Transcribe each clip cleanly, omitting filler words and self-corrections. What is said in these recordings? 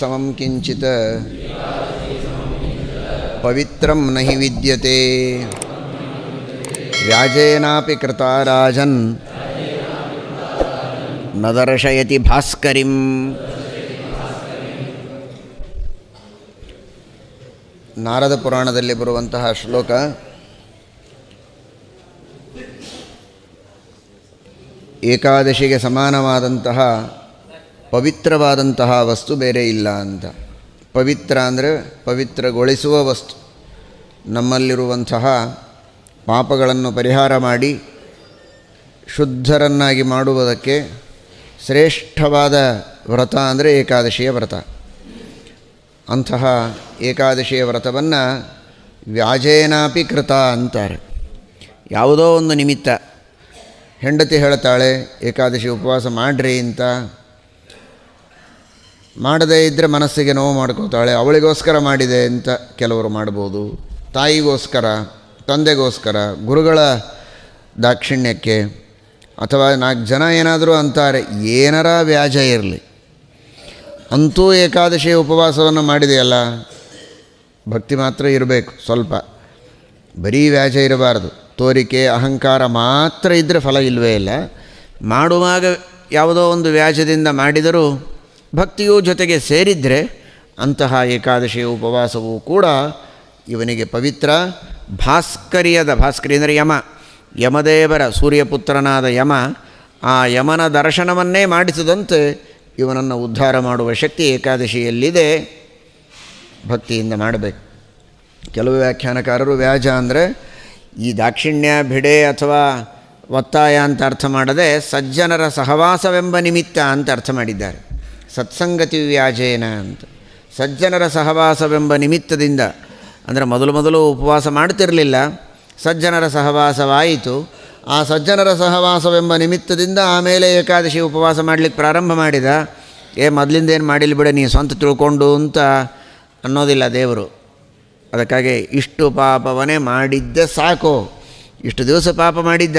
ಸಮಂ ಕಿಂಚಿತ್ ಪವಿತ್ರಂ ನಹಿ ವಿದ್ಯತೆ ವ್ಯಾಜೇನಾಪಿ ಕೃತಾ ರಾಜನ್ ನ ದರ್ಶಯತಿ ಭಾಸ್ಕರಿಂ. ನಾರದ ಪುರಾಣದಲ್ಲಿ ಬರುವಂತಹ ಶ್ಲೋಕ. ಏಕಾದಶಿಗೆ ಸಮಾನವಾದಂತಹ ಪವಿತ್ರವಾದಂತಹ ವಸ್ತು ಬೇರೆ ಇಲ್ಲ ಅಂತ. ಪವಿತ್ರ ಅಂದರೆ ಪವಿತ್ರಗೊಳಿಸುವ ವಸ್ತು. ನಮ್ಮಲ್ಲಿರುವಂತಹ ಪಾಪಗಳನ್ನು ಪರಿಹಾರ ಮಾಡಿ ಶುದ್ಧರನ್ನಾಗಿ ಮಾಡುವುದಕ್ಕೆ ಶ್ರೇಷ್ಠವಾದ ವ್ರತ ಅಂದರೆ ಏಕಾದಶಿಯ ವ್ರತ. ಅಂತಹ ಏಕಾದಶಿಯ ವ್ರತವನ್ನು ವ್ಯಾಜೇನಾಪಿ ಕೃತ ಅಂತಾರೆ. ಯಾವುದೋ ಒಂದು ನಿಮಿತ್ತ ಹೆಂಡತಿ ಹೇಳ್ತಾಳೆ ಏಕಾದಶಿ ಉಪವಾಸ ಮಾಡಿರಿ ಅಂತ. ಮಾಡದೇ ಇದ್ದರೆ ಮನಸ್ಸಿಗೆ ನೋವು ಮಾಡ್ಕೋತಾಳೆ. ಅವಳಿಗೋಸ್ಕರ ಮಾಡಿದೆ ಅಂತ ಕೆಲವರು ಮಾಡ್ಬೋದು. ತಾಯಿಗೋಸ್ಕರ, ತಂದೆಗೋಸ್ಕರ, ಗುರುಗಳ ದಾಕ್ಷಿಣ್ಯಕ್ಕೆ, ಅಥವಾ 4 ಜನ ಏನಾದರೂ ಅಂತಾರೆ, ಏನಾರ ವ್ಯಾಜ ಇರಲಿ, ಅಂತೂ ಏಕಾದಶಿಯ ಉಪವಾಸವನ್ನು ಮಾಡಿದೆಯಲ್ಲ. ಭಕ್ತಿ ಮಾತ್ರ ಇರಬೇಕು, ಸ್ವಲ್ಪ ಬರೀ ವ್ಯಾಜ ಇರಬಾರ್ದು. ತೋರಿಕೆ ಅಹಂಕಾರ ಮಾತ್ರ ಇದ್ದರೆ ಫಲ ಇಲ್ಲವೇ ಇಲ್ಲ. ಮಾಡುವಾಗ ಯಾವುದೋ ಒಂದು ವ್ಯಾಜದಿಂದ ಮಾಡಿದರೂ ಭಕ್ತಿಯೂ ಜೊತೆಗೆ ಸೇರಿದರೆ ಅಂತಹ ಏಕಾದಶಿಯ ಉಪವಾಸವೂ ಕೂಡ ಇವನಿಗೆ ಪವಿತ್ರ. ಭಾಸ್ಕರಿ ಅಂದರೆ ಯಮದೇವರ ಸೂರ್ಯಪುತ್ರನಾದ ಯಮ, ಆ ಯಮನ ದರ್ಶನವನ್ನೇ ಮಾಡಿಸಿದಂತೆ ಇವನನ್ನು ಉದ್ಧಾರ ಮಾಡುವ ಶಕ್ತಿ ಏಕಾದಶಿಯಲ್ಲಿದೆ. ಭಕ್ತಿಯಿಂದ ಮಾಡಬೇಕು. ಕೆಲವು ವ್ಯಾಖ್ಯಾನಕಾರರು ವ್ಯಾಜ ಅಂದರೆ ಈ ದಾಕ್ಷಿಣ್ಯ, ಭಿಡೆ ಅಥವಾ ಒತ್ತಾಯ ಅಂತ ಅರ್ಥ ಮಾಡದೆ ಸಜ್ಜನರ ಸಹವಾಸವೆಂಬ ನಿಮಿತ್ತ ಅಂತ ಅರ್ಥ ಮಾಡಿದ್ದಾರೆ. ಸತ್ಸಂಗತಿ ವ್ಯಾಜೇನ ಅಂತ. ಸಜ್ಜನರ ಸಹವಾಸವೆಂಬ ನಿಮಿತ್ತದಿಂದ ಅಂದರೆ ಮೊದಲು ಉಪವಾಸ ಮಾಡ್ತಿರಲಿಲ್ಲ, ಸಜ್ಜನರ ಸಹವಾಸವಾಯಿತು. ಆ ಸಜ್ಜನರ ಸಹವಾಸವೆಂಬ ನಿಮಿತ್ತದಿಂದ ಆಮೇಲೆ ಏಕಾದಶಿ ಉಪವಾಸ ಮಾಡಲಿಕ್ಕೆ ಪ್ರಾರಂಭ ಮಾಡಿದ. ಮೊದಲಿಂದೇನು ಮಾಡಿಲ್ಲ ಬಿಡ, ನೀ ಸ್ವಂತ ತಿಳ್ಕೊಂಡು ಅಂತ ಅನ್ನೋದಿಲ್ಲ ದೇವರು. ಅದಕ್ಕಾಗಿ ಇಷ್ಟು ಪಾಪವನ್ನೇ ಮಾಡಿದ್ದೆ ಸಾಕು. ಇಷ್ಟು ದಿವಸ ಪಾಪ ಮಾಡಿದ್ದ,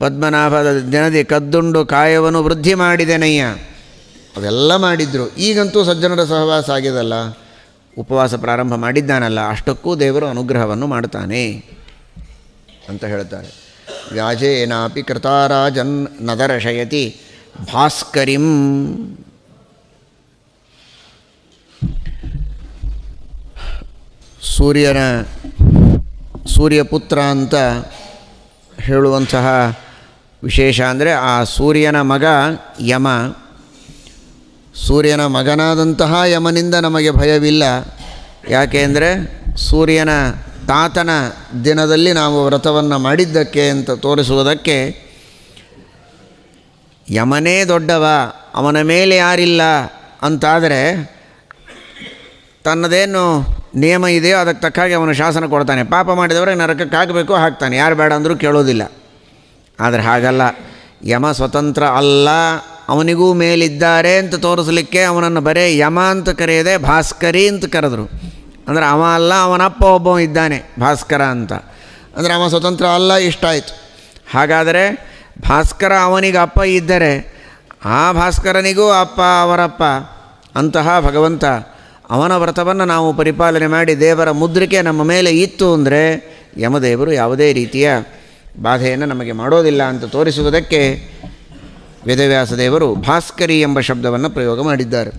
ಪದ್ಮನಾಭದ ದಿನದಿ ಕದ್ದುಂಡು ಕಾಯವನ್ನು ವೃದ್ಧಿ ಮಾಡಿದೆನಯ್ಯ, ಅವೆಲ್ಲ ಮಾಡಿದ್ರು. ಈಗಂತೂ ಸಜ್ಜನರ ಸಹವಾಸ ಆಗಿದಲ್ಲ, ಉಪವಾಸ ಪ್ರಾರಂಭ ಮಾಡಿದ್ದಾನಲ್ಲ, ಅಷ್ಟಕ್ಕೂ ದೇವರು ಅನುಗ್ರಹವನ್ನು ಮಾಡ್ತಾನೆ ಅಂತ ಹೇಳ್ತಾರೆ. ವ್ಯಾಜೇನಾಪಿ ಕೃತಾರಾಜನ್ ನ ದರ್ಶಯತಿ ಭಾಸ್ಕರಿಂ. ಸೂರ್ಯಪುತ್ರ ಅಂತ ಹೇಳುವಂತಹ ವಿಶೇಷ ಅಂದರೆ ಆ ಸೂರ್ಯನ ಮಗ ಯಮ. ಸೂರ್ಯನ ಮಗನಾದಂತಹ ಯಮನಿಂದ ನಮಗೆ ಭಯವಿಲ್ಲ. ಯಾಕೆ ಅಂದರೆ ಸೂರ್ಯನ ತಾತನ ದಿನದಲ್ಲಿ ನಾವು ವ್ರತವನ್ನು ಮಾಡಿದ್ದಕ್ಕೆ ಅಂತ ತೋರಿಸುವುದಕ್ಕೆ. ಯಮನೇ ದೊಡ್ಡವ, ಅವನ ಮೇಲೆ ಯಾರಿಲ್ಲ ಅಂತಾದರೆ ತನ್ನದೇನು ನಿಯಮ ಇದೆಯೋ ಅದಕ್ಕೆ ತಕ್ಕ ಹಾಗೆ ಅವನು ಶಾಸನ ಕೊಡ್ತಾನೆ. ಪಾಪ ಮಾಡಿದವರಿಗೆ ನರಕಕ್ಕೆ ಹಾಕಬೇಕು, ಹಾಕ್ತಾನೆ, ಯಾರು ಬೇಡ ಅಂದರೂ ಕೇಳೋದಿಲ್ಲ. ಆದರೆ ಹಾಗಲ್ಲ, ಯಮ ಸ್ವತಂತ್ರ ಅಲ್ಲ, ಅವನಿಗೂ ಮೇಲಿದ್ದಾರೆ ಅಂತ ತೋರಿಸಲಿಕ್ಕೆ ಅವನನ್ನು ಬರೇ ಯಮ ಅಂತ ಕರೆಯದೆ ಭಾಸ್ಕರಿ ಅಂತ ಕರೆದರು. ಅಂದರೆ ಅವ ಅಲ್ಲ, ಅವನಪ್ಪ ಒಬ್ಬ ಇದ್ದಾನೆ ಭಾಸ್ಕರ ಅಂತ. ಅಂದರೆ ಅವ ಸ್ವತಂತ್ರ ಅಲ್ಲ, ಇಷ್ಟ ಆಯಿತು. ಹಾಗಾದರೆ ಭಾಸ್ಕರ ಅವನಿಗೆ ಅಪ್ಪ ಇದ್ದರೆ ಆ ಭಾಸ್ಕರನಿಗೂ ಅಪ್ಪ ಅವರಪ್ಪ. ಅಂತಹ ಭಗವಂತ ಅವನ ವ್ರತವನ್ನು ನಾವು ಪರಿಪಾಲನೆ ಮಾಡಿ ದೇವರ ಮುದ್ರಿಕೆ ನಮ್ಮ ಮೇಲೆ ಇತ್ತು ಅಂದರೆ ಯಮದೇವರು ಯಾವುದೇ ರೀತಿಯ ಬಾಧೆಯನ್ನು ನಮಗೆ ಮಾಡೋದಿಲ್ಲ ಅಂತ ತೋರಿಸುವುದಕ್ಕೆ ವೇದವ್ಯಾಸ ದೇವರು ಭಾಸ್ಕರಿ ಎಂಬ ಶಬ್ದವನ್ನು ಪ್ರಯೋಗ ಮಾಡಿದ್ದಾರೆ.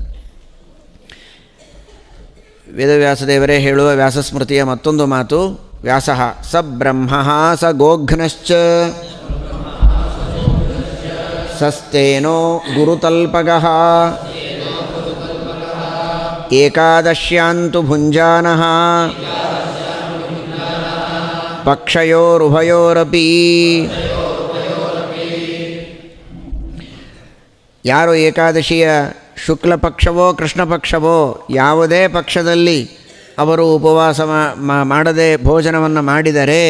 ವೇದವ್ಯಾಸ ದೇವರೇ ಹೇಳುವ ವ್ಯಾಸಸ್ಮೃತಿಯ ಮತ್ತೊಂದು ಮಾತು. ವ್ಯಾಸಃ ಸ ಬ್ರಹ್ಮ ಸ ಗೋಘ್ನಶ್ಚ ಸಸ್ತೇನೋ ಗುರುತಲ್ಪಗಃ ಏಕಾದಶ್ಯಾಂತು ಭುಂಜಾನಃ ಪಕ್ಷಯೋರುಭಯೋರಪಿ. ಯಾರು ಏಕಾದಶಿಯ ಶುಕ್ಲ ಪಕ್ಷವೋ ಕೃಷ್ಣ ಪಕ್ಷವೋ ಯಾವುದೇ ಪಕ್ಷದಲ್ಲಿ ಅವರು ಉಪವಾಸ ಮಾಡದೆ ಭೋಜನವನ್ನು ಮಾಡಿದರೆ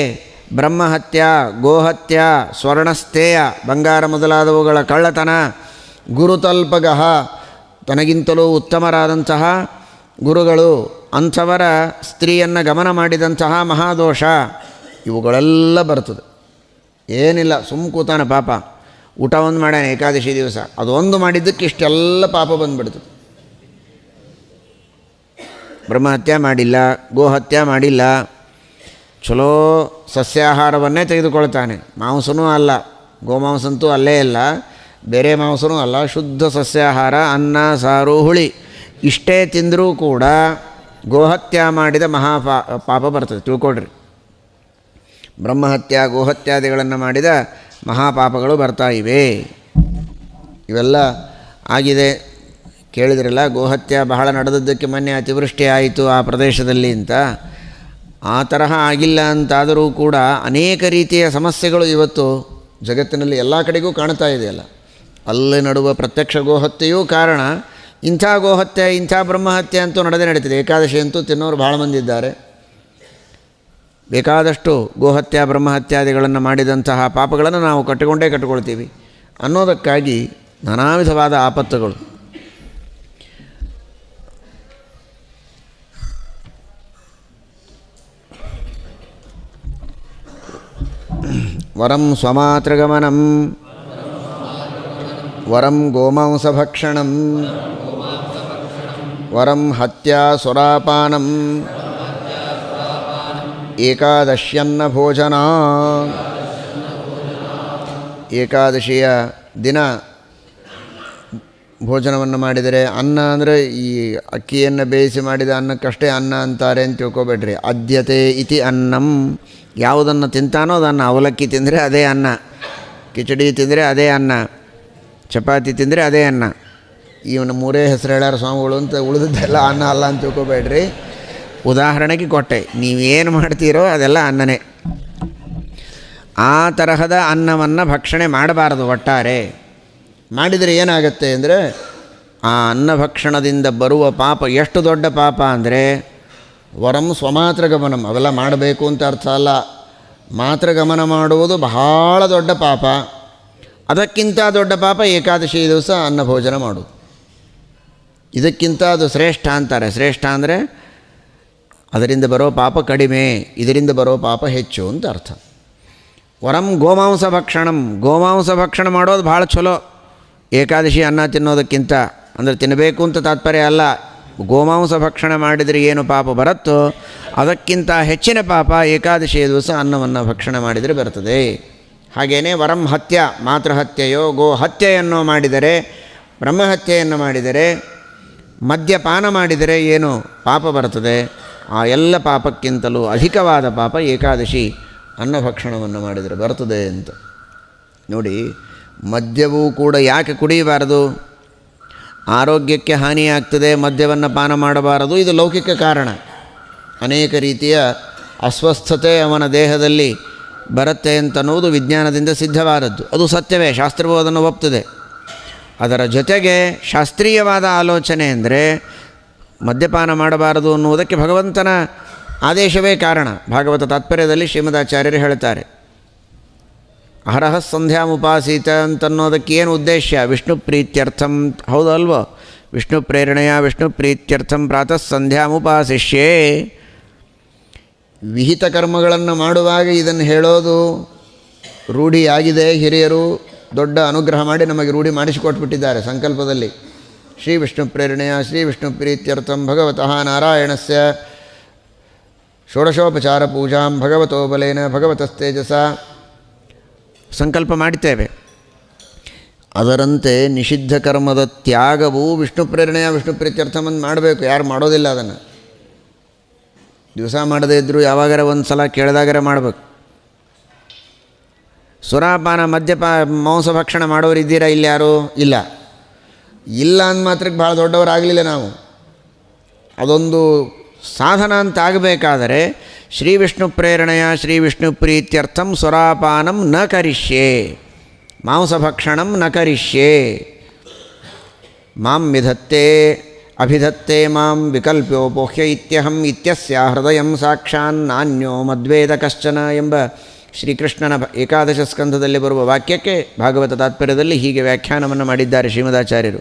ಬ್ರಹ್ಮಹತ್ಯ, ಗೋಹತ್ಯ, ಸ್ವರ್ಣಸ್ಥೇಯ, ಬಂಗಾರ ಮೊದಲಾದವುಗಳ ಕಳ್ಳತನ, ಗುರುತಲ್ಪಗಃ, ತನಗಿಂತಲೂ ಉತ್ತಮರಾದಂತಹ ಗುರುಗಳು, ಅಂಥವರ ಸ್ತ್ರೀಯನ್ನು ಗಮನ ಮಾಡಿದಂತಹ ಮಹಾದೋಷ, ಇವುಗಳೆಲ್ಲ ಬರ್ತದೆ. ಏನಿಲ್ಲ, ಕೂತಾನೆ ಪಾಪ, ಊಟ ಒಂದು ಮಾಡ್ಯಾನೆ ಏಕಾದಶಿ ದಿವಸ, ಅದು ಒಂದು ಮಾಡಿದ್ದಕ್ಕೆ ಇಷ್ಟೆಲ್ಲ ಪಾಪ ಬಂದುಬಿಡ್ತದೆ. ಬ್ರಹ್ಮಹತ್ಯೆ ಮಾಡಿಲ್ಲ, ಗೋಹತ್ಯೆ ಮಾಡಿಲ್ಲ, ಚಲೋ ಸಸ್ಯಾಹಾರವನ್ನೇ ತೆಗೆದುಕೊಳ್ತಾನೆ. ಮಾಂಸನೂ ಅಲ್ಲ, ಗೋಮಾಂಸಂತೂ ಅಲ್ಲೇ ಇಲ್ಲ, ಬೇರೆ ಮಾಂಸನೂ ಅಲ್ಲ, ಶುದ್ಧ ಸಸ್ಯಾಹಾರ, ಅನ್ನ ಸಾರು ಹುಳಿ ಇಷ್ಟೇ ತಿಂದರೂ ಕೂಡ ಗೋಹತ್ಯೆ ಮಾಡಿದ ಪಾಪ ಬರ್ತದೆ. ತಿಳ್ಕೊಳ್ರಿ, ಬ್ರಹ್ಮಹತ್ಯೆ ಗೋಹತ್ಯಾದಿಗಳನ್ನು ಮಾಡಿದ ಮಹಾಪಾಪಗಳು ಬರ್ತಾ ಇವೆ. ಇವೆಲ್ಲ ಆಗಿದೆ. ಕೇಳಿದ್ರಲ್ಲ, ಗೋಹತ್ಯೆ ಬಹಳ ನಡೆದದ್ದಕ್ಕೆ ಮೊನ್ನೆ ಅತಿವೃಷ್ಟಿ ಆಯಿತು ಆ ಪ್ರದೇಶದಲ್ಲಿ ಅಂತ. ಆ ತರಹ ಆಗಿಲ್ಲ ಅಂತಾದರೂ ಕೂಡ ಅನೇಕ ರೀತಿಯ ಸಮಸ್ಯೆಗಳು ಇವತ್ತು ಜಗತ್ತಿನಲ್ಲಿ ಎಲ್ಲ ಕಡೆಗೂ ಕಾಣ್ತಾ ಇದೆಯಲ್ಲ. ಅಲ್ಲಿ ನಡುವ ಪ್ರತ್ಯಕ್ಷ ಗೋಹತ್ಯೆಯೂ ಕಾರಣ. ಇಂಥ ಗೋಹತ್ಯೆ, ಇಂಥ ಬ್ರಹ್ಮಹತ್ಯೆ ಅಂತೂ ನಡೆದೇ ನಡೀತಿದೆ. ಏಕಾದಶಿ ಅಂತೂ ತಿನ್ನೋರು ಭಾಳ ಮಂದಿ ಇದ್ದಾರೆ. ಬೇಕಾದಷ್ಟು ಗೋಹತ್ಯೆ ಬ್ರಹ್ಮಹತ್ಯಾದಿಗಳನ್ನು ಮಾಡಿದಂತಹ ಪಾಪಗಳನ್ನು ನಾವು ಕಟ್ಟಿಕೊಳ್ತೀವಿ ಅನ್ನೋದಕ್ಕಾಗಿ ನಾನಾ ವಿಧವಾದ ಆಪತ್ತುಗಳು. ವರಂ ಸ್ವಮಾತೃಗಮನಂ ವರಂ ಗೋಮಾಂಸಭಕ್ಷಣಂ ವರಂ ಹತ್ಯಾ ಸುರಾಪಾನಂ ಏಕಾದಶ್ಯನ್ನ ಭೋಜನ. ಏಕಾದಶಿಯ ದಿನ ಭೋಜನವನ್ನು ಮಾಡಿದರೆ, ಅನ್ನ ಅಂದರೆ ಈ ಅಕ್ಕಿಯನ್ನು ಬೇಯಿಸಿ ಮಾಡಿದ ಅನ್ನಕ್ಕಷ್ಟೇ ಅನ್ನ ಅಂತಾರೆ ಅಂತ ತಿಳ್ಕೊಬೇಡ್ರಿ. ಅದ್ಯತೆ ಇತಿ ಅನ್ನಂ, ಯಾವುದನ್ನು ತಿಂತಾನೋ ಅದನ್ನು. ಅವಲಕ್ಕಿ ತಿಂದರೆ ಅದೇ ಅನ್ನ, ಕಿಚಡಿ ತಿಂದರೆ ಅದೇ ಅನ್ನ, ಚಪಾತಿ ತಿಂದರೆ ಅದೇ ಅನ್ನ. ಇವನು ಮೂರೇ ಹೆಸರು ಹೇಳ್ಯಾರ ಸ್ವಾಮಿಗಳು ಅಂತ, ಉಳಿದದ್ದೆಲ್ಲ ಅನ್ನ ಅಲ್ಲ ಅಂತ ತಿಳ್ಕೊಬೇಡ್ರಿ. ಉದಾಹರಣೆಗೆ ಕೊಟ್ಟೆ, ನೀವೇನು ಮಾಡ್ತೀರೋ ಅದೆಲ್ಲ ಅನ್ನನೇ. ಆ ತರಹದ ಅನ್ನವನ್ನು ಭಕ್ಷಣೆ ಮಾಡಬಾರದು. ಒಟ್ಟಾರೆ ಮಾಡಿದರೆ ಏನಾಗುತ್ತೆ ಅಂದರೆ, ಆ ಅನ್ನಭಕ್ಷಣದಿಂದ ಬರುವ ಪಾಪ ಎಷ್ಟು ದೊಡ್ಡ ಪಾಪ ಅಂದರೆ, ವರಂ ಸ್ವಮಾತ್ರಗಮನಂ, ಅವೆಲ್ಲ ಮಾಡಬೇಕು ಅಂತ ಅರ್ಥ ಅಲ್ಲ. ಮಾತ್ರಗಮನ ಮಾಡುವುದು ಬಹಳ ದೊಡ್ಡ ಪಾಪ. ಅದಕ್ಕಿಂತ ದೊಡ್ಡ ಪಾಪ ಏಕಾದಶಿ ದಿವಸ ಅನ್ನ ಭೋಜನ ಮಾಡೋದು. ಇದಕ್ಕಿಂತ ಅದು ಶ್ರೇಷ್ಠ ಅಂತಾರೆ. ಶ್ರೇಷ್ಠ ಅಂದರೆ ಅದರಿಂದ ಬರೋ ಪಾಪ ಕಡಿಮೆ, ಇದರಿಂದ ಬರೋ ಪಾಪ ಹೆಚ್ಚು ಅಂತ ಅರ್ಥ. ವರಂ ಗೋಮಾಂಸ ಭಕ್ಷಣಂ, ಗೋಮಾಂಸ ಭಕ್ಷಣ ಮಾಡೋದು ಭಾಳ ಚಲೋ. ಏಕಾದಶಿ ಅನ್ನ ತಿನ್ನೋದಕ್ಕಿಂತ, ಅಂದರೆ ತಿನ್ನಬೇಕು ಅಂತ ತಾತ್ಪರ್ಯ ಅಲ್ಲ. ಗೋಮಾಂಸ ಭಕ್ಷಣ ಮಾಡಿದರೆ ಏನು ಪಾಪ ಬರುತ್ತೋ ಅದಕ್ಕಿಂತ ಹೆಚ್ಚಿನ ಪಾಪ ಏಕಾದಶಿಯ ದಿವಸ ಅನ್ನವನ್ನು ಭಕ್ಷಣ ಮಾಡಿದರೆ ಬರ್ತದೆ. ಹಾಗೆಯೇ ವರಂ ಹತ್ಯ, ಮಾತೃಹತ್ಯೆಯೋ ಗೋ ಹತ್ಯೆಯನ್ನು ಮಾಡಿದರೆ, ಬ್ರಹ್ಮಹತ್ಯೆಯನ್ನು ಮಾಡಿದರೆ, ಮದ್ಯಪಾನ ಮಾಡಿದರೆ ಏನು ಪಾಪ ಬರ್ತದೆ, ಆ ಎಲ್ಲ ಪಾಪಕ್ಕಿಂತಲೂ ಅಧಿಕವಾದ ಪಾಪ ಏಕಾದಶಿ ಅನ್ನಭಕ್ಷಣವನ್ನು ಮಾಡಿದರೆ ಬರ್ತದೆ ಅಂತ. ನೋಡಿ, ಮದ್ಯವೂ ಕೂಡ ಯಾಕೆ ಕುಡಿಯಬಾರದು? ಆರೋಗ್ಯಕ್ಕೆ ಹಾನಿಯಾಗ್ತದೆ, ಮದ್ಯವನ್ನು ಪಾನ ಮಾಡಬಾರದು. ಇದು ಲೌಕಿಕ ಕಾರಣ. ಅನೇಕ ರೀತಿಯ ಅಸ್ವಸ್ಥತೆ ಅವನ ದೇಹದಲ್ಲಿ ಬರುತ್ತೆ ಅಂತನ್ನುವುದು ವಿಜ್ಞಾನದಿಂದ ಸಿದ್ಧವಾದದ್ದು. ಅದು ಸತ್ಯವೇ, ಶಾಸ್ತ್ರವೂ ಅದನ್ನು ಒಪ್ತದೆ. ಅದರ ಜೊತೆಗೆ ಶಾಸ್ತ್ರೀಯವಾದ ಆಲೋಚನೆ ಅಂದರೆ ಮದ್ಯಪಾನ ಮಾಡಬಾರದು ಅನ್ನುವುದಕ್ಕೆ ಭಗವಂತನ ಆದೇಶವೇ ಕಾರಣ. ಭಾಗವತ ತಾತ್ಪರ್ಯದಲ್ಲಿ ಶ್ರೀಮದಾಚಾರ್ಯರು ಹೇಳ್ತಾರೆ, ಅಹರಹ ಸಂಧ್ಯಾಮುಪಾಸೀತ ಅಂತನ್ನೋದಕ್ಕೆ ಏನು ಉದ್ದೇಶ? ವಿಷ್ಣು ಪ್ರೀತ್ಯರ್ಥಂ. ಹೌದು ಅಲ್ವೋ? ವಿಷ್ಣು ಪ್ರೇರಣೆಯ ವಿಷ್ಣು ಪ್ರೀತ್ಯರ್ಥಂ ಪ್ರಾತಃ ಸಂಧ್ಯಾಮುಪಾಸಿಷ್ಯೇ. ವಿಹಿತ ಕರ್ಮಗಳನ್ನು ಮಾಡುವಾಗ ಇದನ್ನು ಹೇಳೋದು ರೂಢಿಯಾಗಿದೆ. ಹಿರಿಯರು ದೊಡ್ಡ ಅನುಗ್ರಹ ಮಾಡಿ ನಮಗೆ ರೂಢಿ ಮಾಡಿಸಿಕೊಟ್ಬಿಟ್ಟಿದ್ದಾರೆ ಸಂಕಲ್ಪದಲ್ಲಿ. ಶ್ರೀ ವಿಷ್ಣು ಪ್ರೇರಣೆಯ ಶ್ರೀ ವಿಷ್ಣು ಪ್ರೀತ್ಯರ್ಥಂ ಭಗವತಃ ನಾರಾಯಣಸ್ಯ ಷೋಡಶೋಪಚಾರ ಪೂಜಾಂ ಭಗವತೋ ಬಲೇನ ಭಗವತಸ್ತೇಜಸ ಸಂಕಲ್ಪ ಮಾಡ್ತೇವೆ. ಅದರಂತೆ ನಿಷಿದ್ಧ ಕರ್ಮದ ತ್ಯಾಗವು ವಿಷ್ಣು ಪ್ರೇರಣೆಯ ವಿಷ್ಣು ಪ್ರೀತ್ಯರ್ಥಮಂದು ಮಾಡಬೇಕು. ಯಾರು ಮಾಡೋದಿಲ್ಲ ಅದನ್ನು. ದಿವಸ ಮಾಡದೇ ಇದ್ದರೂ ಯಾವಾಗಾರ ಒಂದು ಸಲ ಕೇಳಿದಾಗರ ಮಾಡಬೇಕು. ಸುರಾಪಾನ ಮಾಂಸ ಭಕ್ಷಣ ಮಾಡೋರು ಇದ್ದೀರಾ? ಇಲ್ಲಿ ಯಾರು ಇಲ್ಲ. ಇಲ್ಲ ಅಂದ ಮಾತ್ರಕ್ಕೆ ಭಾಳ ದೊಡ್ಡವರಾಗಲಿಲ್ಲ ನಾವು. ಅದೊಂದು ಸಾಧನ ಅಂತ ಆಗಬೇಕಾದರೆ ಶ್ರೀ ವಿಷ್ಣು ಪ್ರೇರಣೆಯ ಶ್ರೀ ವಿಷ್ಣು ಪ್ರೀತ್ಯರ್ಥಂ ಸುರಾಪಾನಂ ನ ಕರಿಷ್ಯೆ, ಮಾಂಸಭಕ್ಷಣಂ ನ ಕರಿಷ್ಯೆ. ಮಾಂ ವಿಧತ್ತೆ ಅಭಿಧತ್ತೆ ಮಾಂ ವಿಕಲ್ಪ್ಯೋಪೋಹ್ಯ ಇತ್ಯಹಂ ಇತ್ಯಸ್ಯ ಹೃದಯಂ ಸಾಕ್ಷಾನ್ ನಾನ್ಯೋ ಮದ್ವೇದ ಕಶ್ಚನ ಎಂಬ ಶ್ರೀಕೃಷ್ಣನ ಏಕಾದಶ ಸ್ಕಂಧದಲ್ಲಿ ಬರುವ ವಾಕ್ಯಕ್ಕೆ ಭಾಗವತ ತಾತ್ಪರ್ಯದಲ್ಲಿ ಹೀಗೆ ವ್ಯಾಖ್ಯಾನವನ್ನು ಮಾಡಿದ್ದಾರೆ ಶ್ರೀಮದಾಚಾರ್ಯರು.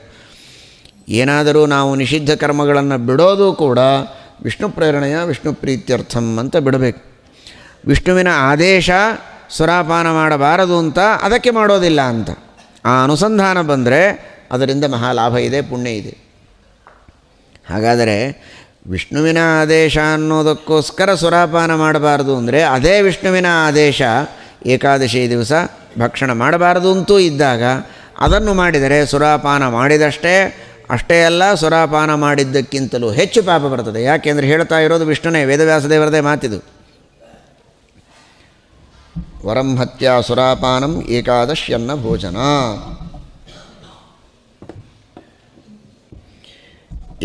ಏನಾದರೂ ನಾವು ನಿಷಿದ್ಧ ಕರ್ಮಗಳನ್ನು ಬಿಡೋದು ಕೂಡ ವಿಷ್ಣು ಪ್ರೇರಣೆಯ ವಿಷ್ಣು ಪ್ರೀತ್ಯರ್ಥಂ ಅಂತ ಬಿಡಬೇಕು. ವಿಷ್ಣುವಿನ ಆದೇಶ ಸುರಾಪಾನ ಮಾಡಬಾರದು ಅಂತ, ಅದಕ್ಕೆ ಮಾಡೋದಿಲ್ಲ ಅಂತ ಆ ಅನುಸಂಧಾನ ಬಂದರೆ ಅದರಿಂದ ಮಹಾಲಾಭ ಇದೆ, ಪುಣ್ಯ ಇದೆ. ಹಾಗಾದರೆ ವಿಷ್ಣುವಿನ ಆದೇಶ ಅನ್ನೋದಕ್ಕೋಸ್ಕರ ಸುರಾಪಾನ ಮಾಡಬಾರ್ದು ಅಂದರೆ ಅದೇ ವಿಷ್ಣುವಿನ ಆದೇಶ ಏಕಾದಶಿ ದಿವಸ ಭಕ್ಷಣ ಮಾಡಬಾರದು ಅಂತೂ ಇದ್ದಾಗ ಅದನ್ನು ಮಾಡಿದರೆ ಸುರಾಪಾನ ಮಾಡಿದಷ್ಟೇ ಅಷ್ಟೇ ಅಲ್ಲ, ಸುರಾಪಾನ ಮಾಡಿದ್ದಕ್ಕಿಂತಲೂ ಹೆಚ್ಚು ಪಾಪ ಬರ್ತದೆ. ಯಾಕೆಂದರೆ ಹೇಳ್ತಾ ಇರೋದು ವಿಷ್ಣುನೇ, ವೇದವ್ಯಾಸದೇವರದೇ ಮಾತಿದು. ವರಂ ಹತ್ಯಾ ಸುರಾಪಾನಂ ಏಕಾದಶ್ಯನ್ನ ಭೋಜನ.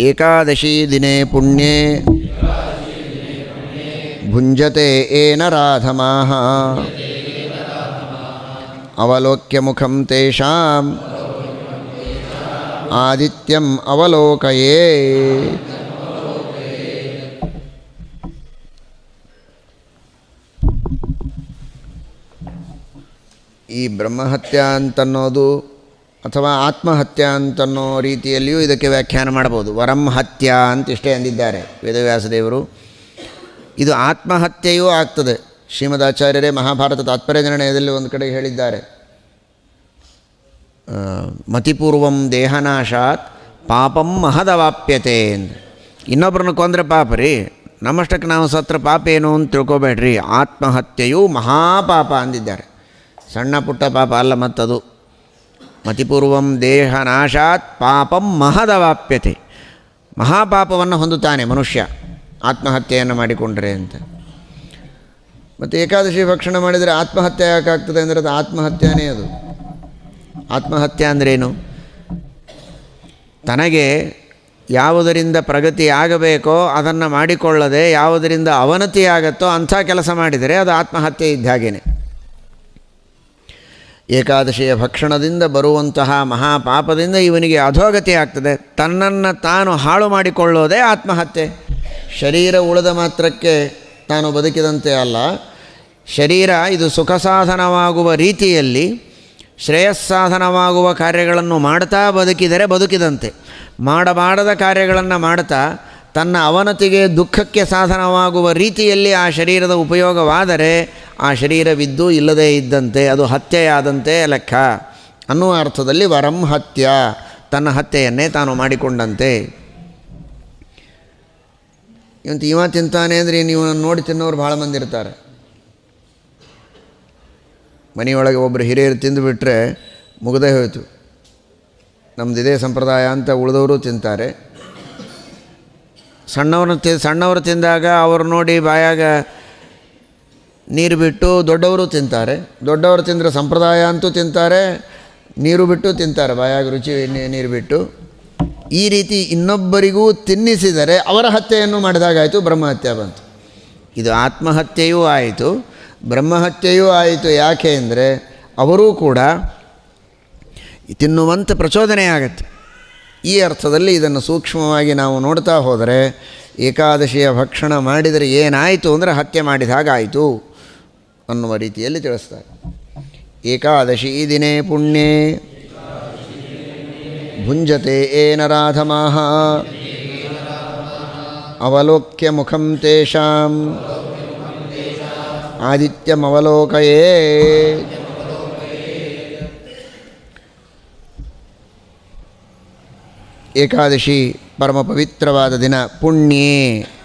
ಏಕಾದಶಿ ದಿನೇ ಪುಣ್ಯೇ ಭುಂಜತೆ ಏನ ರಾಧಮಾಃ ಅವಲೋಕ್ಯ ಮುಖಂ ತೇಷಾಂ ಆದಿತ್ಯಂ ಅವಲೋಕಯೇ. ಈ ಬ್ರಹ್ಮಹತ್ಯೆ ಅಂತನ್ನೋದು ಅಥವಾ ಆತ್ಮಹತ್ಯೆ ಅಂತನ್ನೋ ರೀತಿಯಲ್ಲಿಯೂ ಇದಕ್ಕೆ ವ್ಯಾಖ್ಯಾನ ಮಾಡ್ಬೋದು. ವರಂ ಹತ್ಯಾ ಅಂತ ಇಷ್ಟೇ ಅಂದಿದ್ದಾರೆ ವೇದವ್ಯಾಸದೇವರು. ಇದು ಆತ್ಮಹತ್ಯೆಯೂ ಆಗ್ತದೆ. ಶ್ರೀಮದಾಚಾರ್ಯರೇ ಮಹಾಭಾರತ ತಾತ್ಪರ್ಯ ನಿರ್ಣಯದಲ್ಲಿ ಒಂದು ಕಡೆ ಹೇಳಿದ್ದಾರೆ, ಮತಿಪೂರ್ವಂ ದೇಹನಾಶಾತ್ ಪಾಪಂ ಮಹದವಾಪ್ಯತೆ ಎಂದು. ಇನ್ನೊಬ್ಬರನ್ನ ಕೊಂದರೆ ಪಾಪ ರೀ, ನಮ್ಮಷ್ಟಕ್ಕೆ ನಾವು ಸತ್ರ ಪಾಪ ಏನು ಅಂತ ತಿಳ್ಕೊಬೇಡ್ರಿ. ಆತ್ಮಹತ್ಯೆಯು ಮಹಾಪಾಪ ಅಂದಿದ್ದಾರೆ. ಸಣ್ಣ ಪುಟ್ಟ ಪಾಪ ಅಲ್ಲ ಮತ್ತದು. ಮತಿಪೂರ್ವಂ ದೇಹನಾಶಾತ್ ಪಾಪಂ ಮಹದವಾಪ್ಯತೆ, ಮಹಾಪಾಪವನ್ನು ಹೊಂದುತ್ತಾನೆ ಮನುಷ್ಯ ಆತ್ಮಹತ್ಯೆಯನ್ನು ಮಾಡಿಕೊಂಡ್ರೆ ಅಂತ. ಮತ್ತು ಏಕಾದಶಿ ಭಕ್ಷಣ ಮಾಡಿದರೆ ಆತ್ಮಹತ್ಯೆ ಯಾಕಾಗ್ತದೆ ಅಂದರೆ ಅದು ಆತ್ಮಹತ್ಯೆನೇ. ಅದು ಆತ್ಮಹತ್ಯೆ ಅಂದ್ರೇನು? ತನಗೆ ಯಾವುದರಿಂದ ಪ್ರಗತಿ ಆಗಬೇಕೋ ಅದನ್ನು ಮಾಡಿಕೊಳ್ಳದೆ ಯಾವುದರಿಂದ ಅವನತಿ ಆಗತ್ತೋ ಅಂಥ ಕೆಲಸ ಮಾಡಿದರೆ ಅದು ಆತ್ಮಹತ್ಯೆ ಇದ್ದಾಗೇನೆ. ಏಕಾದಶಿಯ ಭಕ್ಷಣದಿಂದ ಬರುವಂತಹ ಮಹಾಪಾಪದಿಂದ ಇವನಿಗೆ ಅಧೋಗತಿ ಆಗ್ತದೆ. ತನ್ನನ್ನು ತಾನು ಹಾಳು ಮಾಡಿಕೊಳ್ಳೋದೇ ಆತ್ಮಹತ್ಯೆ. ಶರೀರ ಉಳಿದ ಮಾತ್ರಕ್ಕೆ ತಾನು ಬದುಕಿದಂತೆ ಅಲ್ಲ, ಶರೀರ ಇದು ಸುಖ ಸಾಧನವಾಗುವ ರೀತಿಯಲ್ಲಿ ಶ್ರೇಯಸ್ಸಾಧನವಾಗುವ ಕಾರ್ಯಗಳನ್ನು ಮಾಡ್ತಾ ಬದುಕಿದರೆ ಬದುಕಿದಂತೆ. ಮಾಡಬಾರದ ಕಾರ್ಯಗಳನ್ನು ಮಾಡ್ತಾ ತನ್ನ ಅವನತಿಗೆ ದುಃಖಕ್ಕೆ ಸಾಧನವಾಗುವ ರೀತಿಯಲ್ಲಿ ಆ ಶರೀರದ ಉಪಯೋಗವಾದರೆ ಆ ಶರೀರವಿದ್ದು ಇಲ್ಲದೇ ಇದ್ದಂತೆ, ಅದು ಹತ್ಯೆಯಾದಂತೆ ಲೆಕ್ಕ ಅನ್ನುವ ಅರ್ಥದಲ್ಲಿ ವರಂ ಹತ್ಯ, ತನ್ನ ಹತ್ಯೆಯನ್ನೇ ತಾನು ಮಾಡಿಕೊಂಡಂತೆ. ಇವತ್ತು ಇವ ತಿಂತಾನೆ ಅಂದರೆ ನೀವು ನೋಡಿ ತಿನ್ನೋರು ಭಾಳ ಮಂದಿ ಇರ್ತಾರೆ. ಮನೆಯೊಳಗೆ ಒಬ್ಬರು ಹಿರಿಯರು ತಿಂದುಬಿಟ್ರೆ ಮುಗದೇ ಹೋಯಿತು, ನಮ್ಮದು ಇದೇ ಸಂಪ್ರದಾಯ ಅಂತ ಉಳಿದವರು ತಿಂತಾರೆ. ಸಣ್ಣವರು ತಿಂದಾಗ ಅವರು ನೋಡಿ ಬಾಯಾಗ ನೀರು ಬಿಟ್ಟು ದೊಡ್ಡವರು ತಿಂತಾರೆ. ದೊಡ್ಡವರು ತಿಂದರೆ ಸಂಪ್ರದಾಯ ಅಂತೂ ತಿಂತಾರೆ, ನೀರು ಬಿಟ್ಟು ತಿಂತಾರೆ, ಬಾಯಾಗ ರುಚಿ ನೀರು ಬಿಟ್ಟು. ಈ ರೀತಿ ಇನ್ನೊಬ್ಬರಿಗೂ ತಿನ್ನಿಸಿದರೆ ಅವರ ಹತ್ಯೆಯನ್ನು ಮಾಡಿದಾಗಾಯಿತು, ಬ್ರಹ್ಮಹತ್ಯೆ ಬಂತು. ಇದು ಆತ್ಮಹತ್ಯೆಯೂ ಆಯಿತು, ಬ್ರಹ್ಮಹತ್ಯೆಯೂ ಆಯಿತು. ಯಾಕೆ ಅಂದರೆ ಅವರೂ ಕೂಡ ತಿನ್ನುವಂಥ ಪ್ರಚೋದನೆ ಆಗತ್ತೆ. ಈ ಅರ್ಥದಲ್ಲಿ ಇದನ್ನು ಸೂಕ್ಷ್ಮವಾಗಿ ನಾವು ನೋಡ್ತಾ ಹೋದರೆ ಏಕಾದಶಿಯ ಭಕ್ಷಣ ಮಾಡಿದರೆ ಏನಾಯಿತು ಅಂದರೆ ಹತ್ಯೆ ಮಾಡಿದ ಹಾಗಾಯಿತು ಅನ್ನುವ ರೀತಿಯಲ್ಲಿ ತಿಳಿಸ್ತಾರೆ. ಏಕಾದಶಿ ದಿನೇ ಪುಣ್ಯೇ ಭುಂಜತೆ ಏನ ರಾಧಮಾಃ ಅವಲೋಕ್ಯ ಮುಖಂ ತೇಷಾಂ ಆದಿತ್ಯಮವಲೋಕಯೇ. ಏಕಾದಶಿ ಪರಮ ಪವಿತ್ರವಾದ ದಿನ,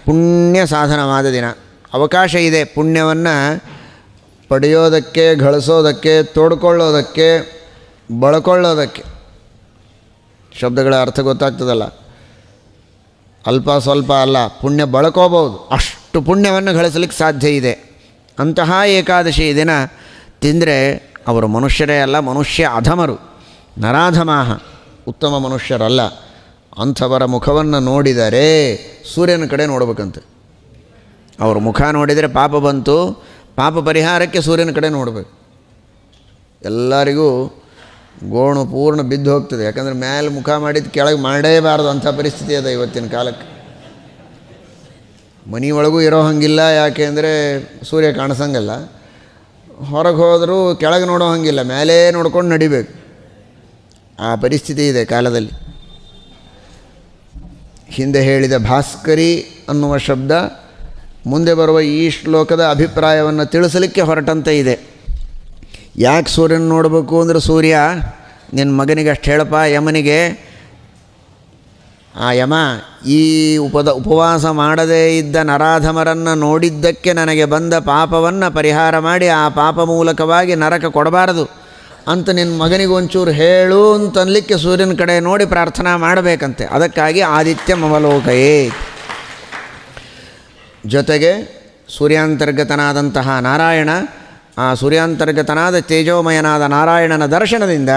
ಪುಣ್ಯ ಸಾಧನವಾದ ದಿನ. ಅವಕಾಶ ಇದೆ ಪುಣ್ಯವನ್ನು ಪಡೆಯೋದಕ್ಕೆ, ಗಳಿಸೋದಕ್ಕೆ, ತೋಡ್ಕೊಳ್ಳೋದಕ್ಕೆ, ಬಳಕೊಳ್ಳೋದಕ್ಕೆ. ಶಬ್ದಗಳ ಅರ್ಥ ಗೊತ್ತಾಗ್ತದಲ್ಲ, ಅಲ್ಪ ಸ್ವಲ್ಪ ಅಲ್ಲ, ಪುಣ್ಯ ಬಳಕೋಬೋದು, ಅಷ್ಟು ಪುಣ್ಯವನ್ನು ಗಳಿಸಲಿಕ್ಕೆ ಸಾಧ್ಯ ಇದೆ. ಅಂತಹ ಏಕಾದಶಿ ದಿನ ತಿಂದರೆ ಅವರು ಮನುಷ್ಯರೇ ಅಲ್ಲ, ಮನುಷ್ಯ ಅಧಮರು, ನರಾಧಮಾಹ, ಉತ್ತಮ ಮನುಷ್ಯರಲ್ಲ. ಅಂಥವರ ಮುಖವನ್ನು ನೋಡಿದರೆ ಸೂರ್ಯನ ಕಡೆ ನೋಡಬೇಕಂತೆ. ಅವ್ರ ಮುಖ ನೋಡಿದರೆ ಪಾಪ ಬಂತು, ಪಾಪ ಪರಿಹಾರಕ್ಕೆ ಸೂರ್ಯನ ಕಡೆ ನೋಡಬೇಕು. ಎಲ್ಲರಿಗೂ ಗೋಣು ಪೂರ್ಣ ಬಿದ್ದು ಹೋಗ್ತದೆ. ಯಾಕಂದರೆ ಮೇಲೆ ಮುಖ ಮಾಡಿದ್ದು ಕೆಳಗೆ ಮಾಡೇಬಾರ್ದು ಅಂಥ ಪರಿಸ್ಥಿತಿ ಅದ ಇವತ್ತಿನ ಕಾಲಕ್ಕೆ. ಮನೆಯೊಳಗೂ ಇರೋ ಹಂಗಿಲ್ಲ, ಯಾಕೆ ಅಂದರೆ ಸೂರ್ಯ ಕಾಣಿಸಂಗಲ್ಲ. ಹೊರಗೆ ಹೋದರೂ ಕೆಳಗೆ ನೋಡೋ ಹಂಗಿಲ್ಲ, ಮೇಲೆ ನೋಡ್ಕೊಂಡು ನಡಿಬೇಕು. ಆ ಪರಿಸ್ಥಿತಿ ಇದೆ ಕಾಲದಲ್ಲಿ. ಹಿಂದೆ ಹೇಳಿದ ಭಾಸ್ಕರಿ ಅನ್ನುವ ಶಬ್ದ ಮುಂದೆ ಬರುವ ಈ ಶ್ಲೋಕದ ಅಭಿಪ್ರಾಯವನ್ನು ತಿಳಿಸಲಿಕ್ಕೆ ಹೊರಟಂತೆ ಇದೆ. ಯಾಕೆ ಸೂರ್ಯನ ನೋಡಬೇಕು ಅಂದರೆ, ಸೂರ್ಯ ನಿನ್ನ ಮಗನಿಗೆ ಅಷ್ಟು ಹೇಳಪ್ಪ, ಯಮನಿಗೆ ಆ ಯಮ ಈ ಉಪವಾಸ ಮಾಡದೇ ಇದ್ದ ನರಾಧಮರನ್ನು ನೋಡಿದ್ದಕ್ಕೆ ನನಗೆ ಬಂದ ಪಾಪವನ್ನು ಪರಿಹಾರ ಮಾಡಿ ಆ ಪಾಪ ಮೂಲಕವಾಗಿ ನರಕ ಕೊಡಬಾರದು ಅಂತ ನಿನ್ನ ಮಗನಿಗೊಂಚೂರು ಹೇಳು ಅಂತನ್ಲಿಕ್ಕೆ ಸೂರ್ಯನ ಕಡೆ ನೋಡಿ ಪ್ರಾರ್ಥನಾ ಮಾಡಬೇಕಂತೆ. ಅದಕ್ಕಾಗಿ ಆದಿತ್ಯಮವಲೋಕಯೇ. ಜೊತೆಗೆ ಸೂರ್ಯಾಂತರ್ಗತನಾದಂತಹ ನಾರಾಯಣ, ಆ ಸೂರ್ಯಾಂತರ್ಗತನಾದ ತೇಜೋಮಯನಾದ ನಾರಾಯಣನ ದರ್ಶನದಿಂದ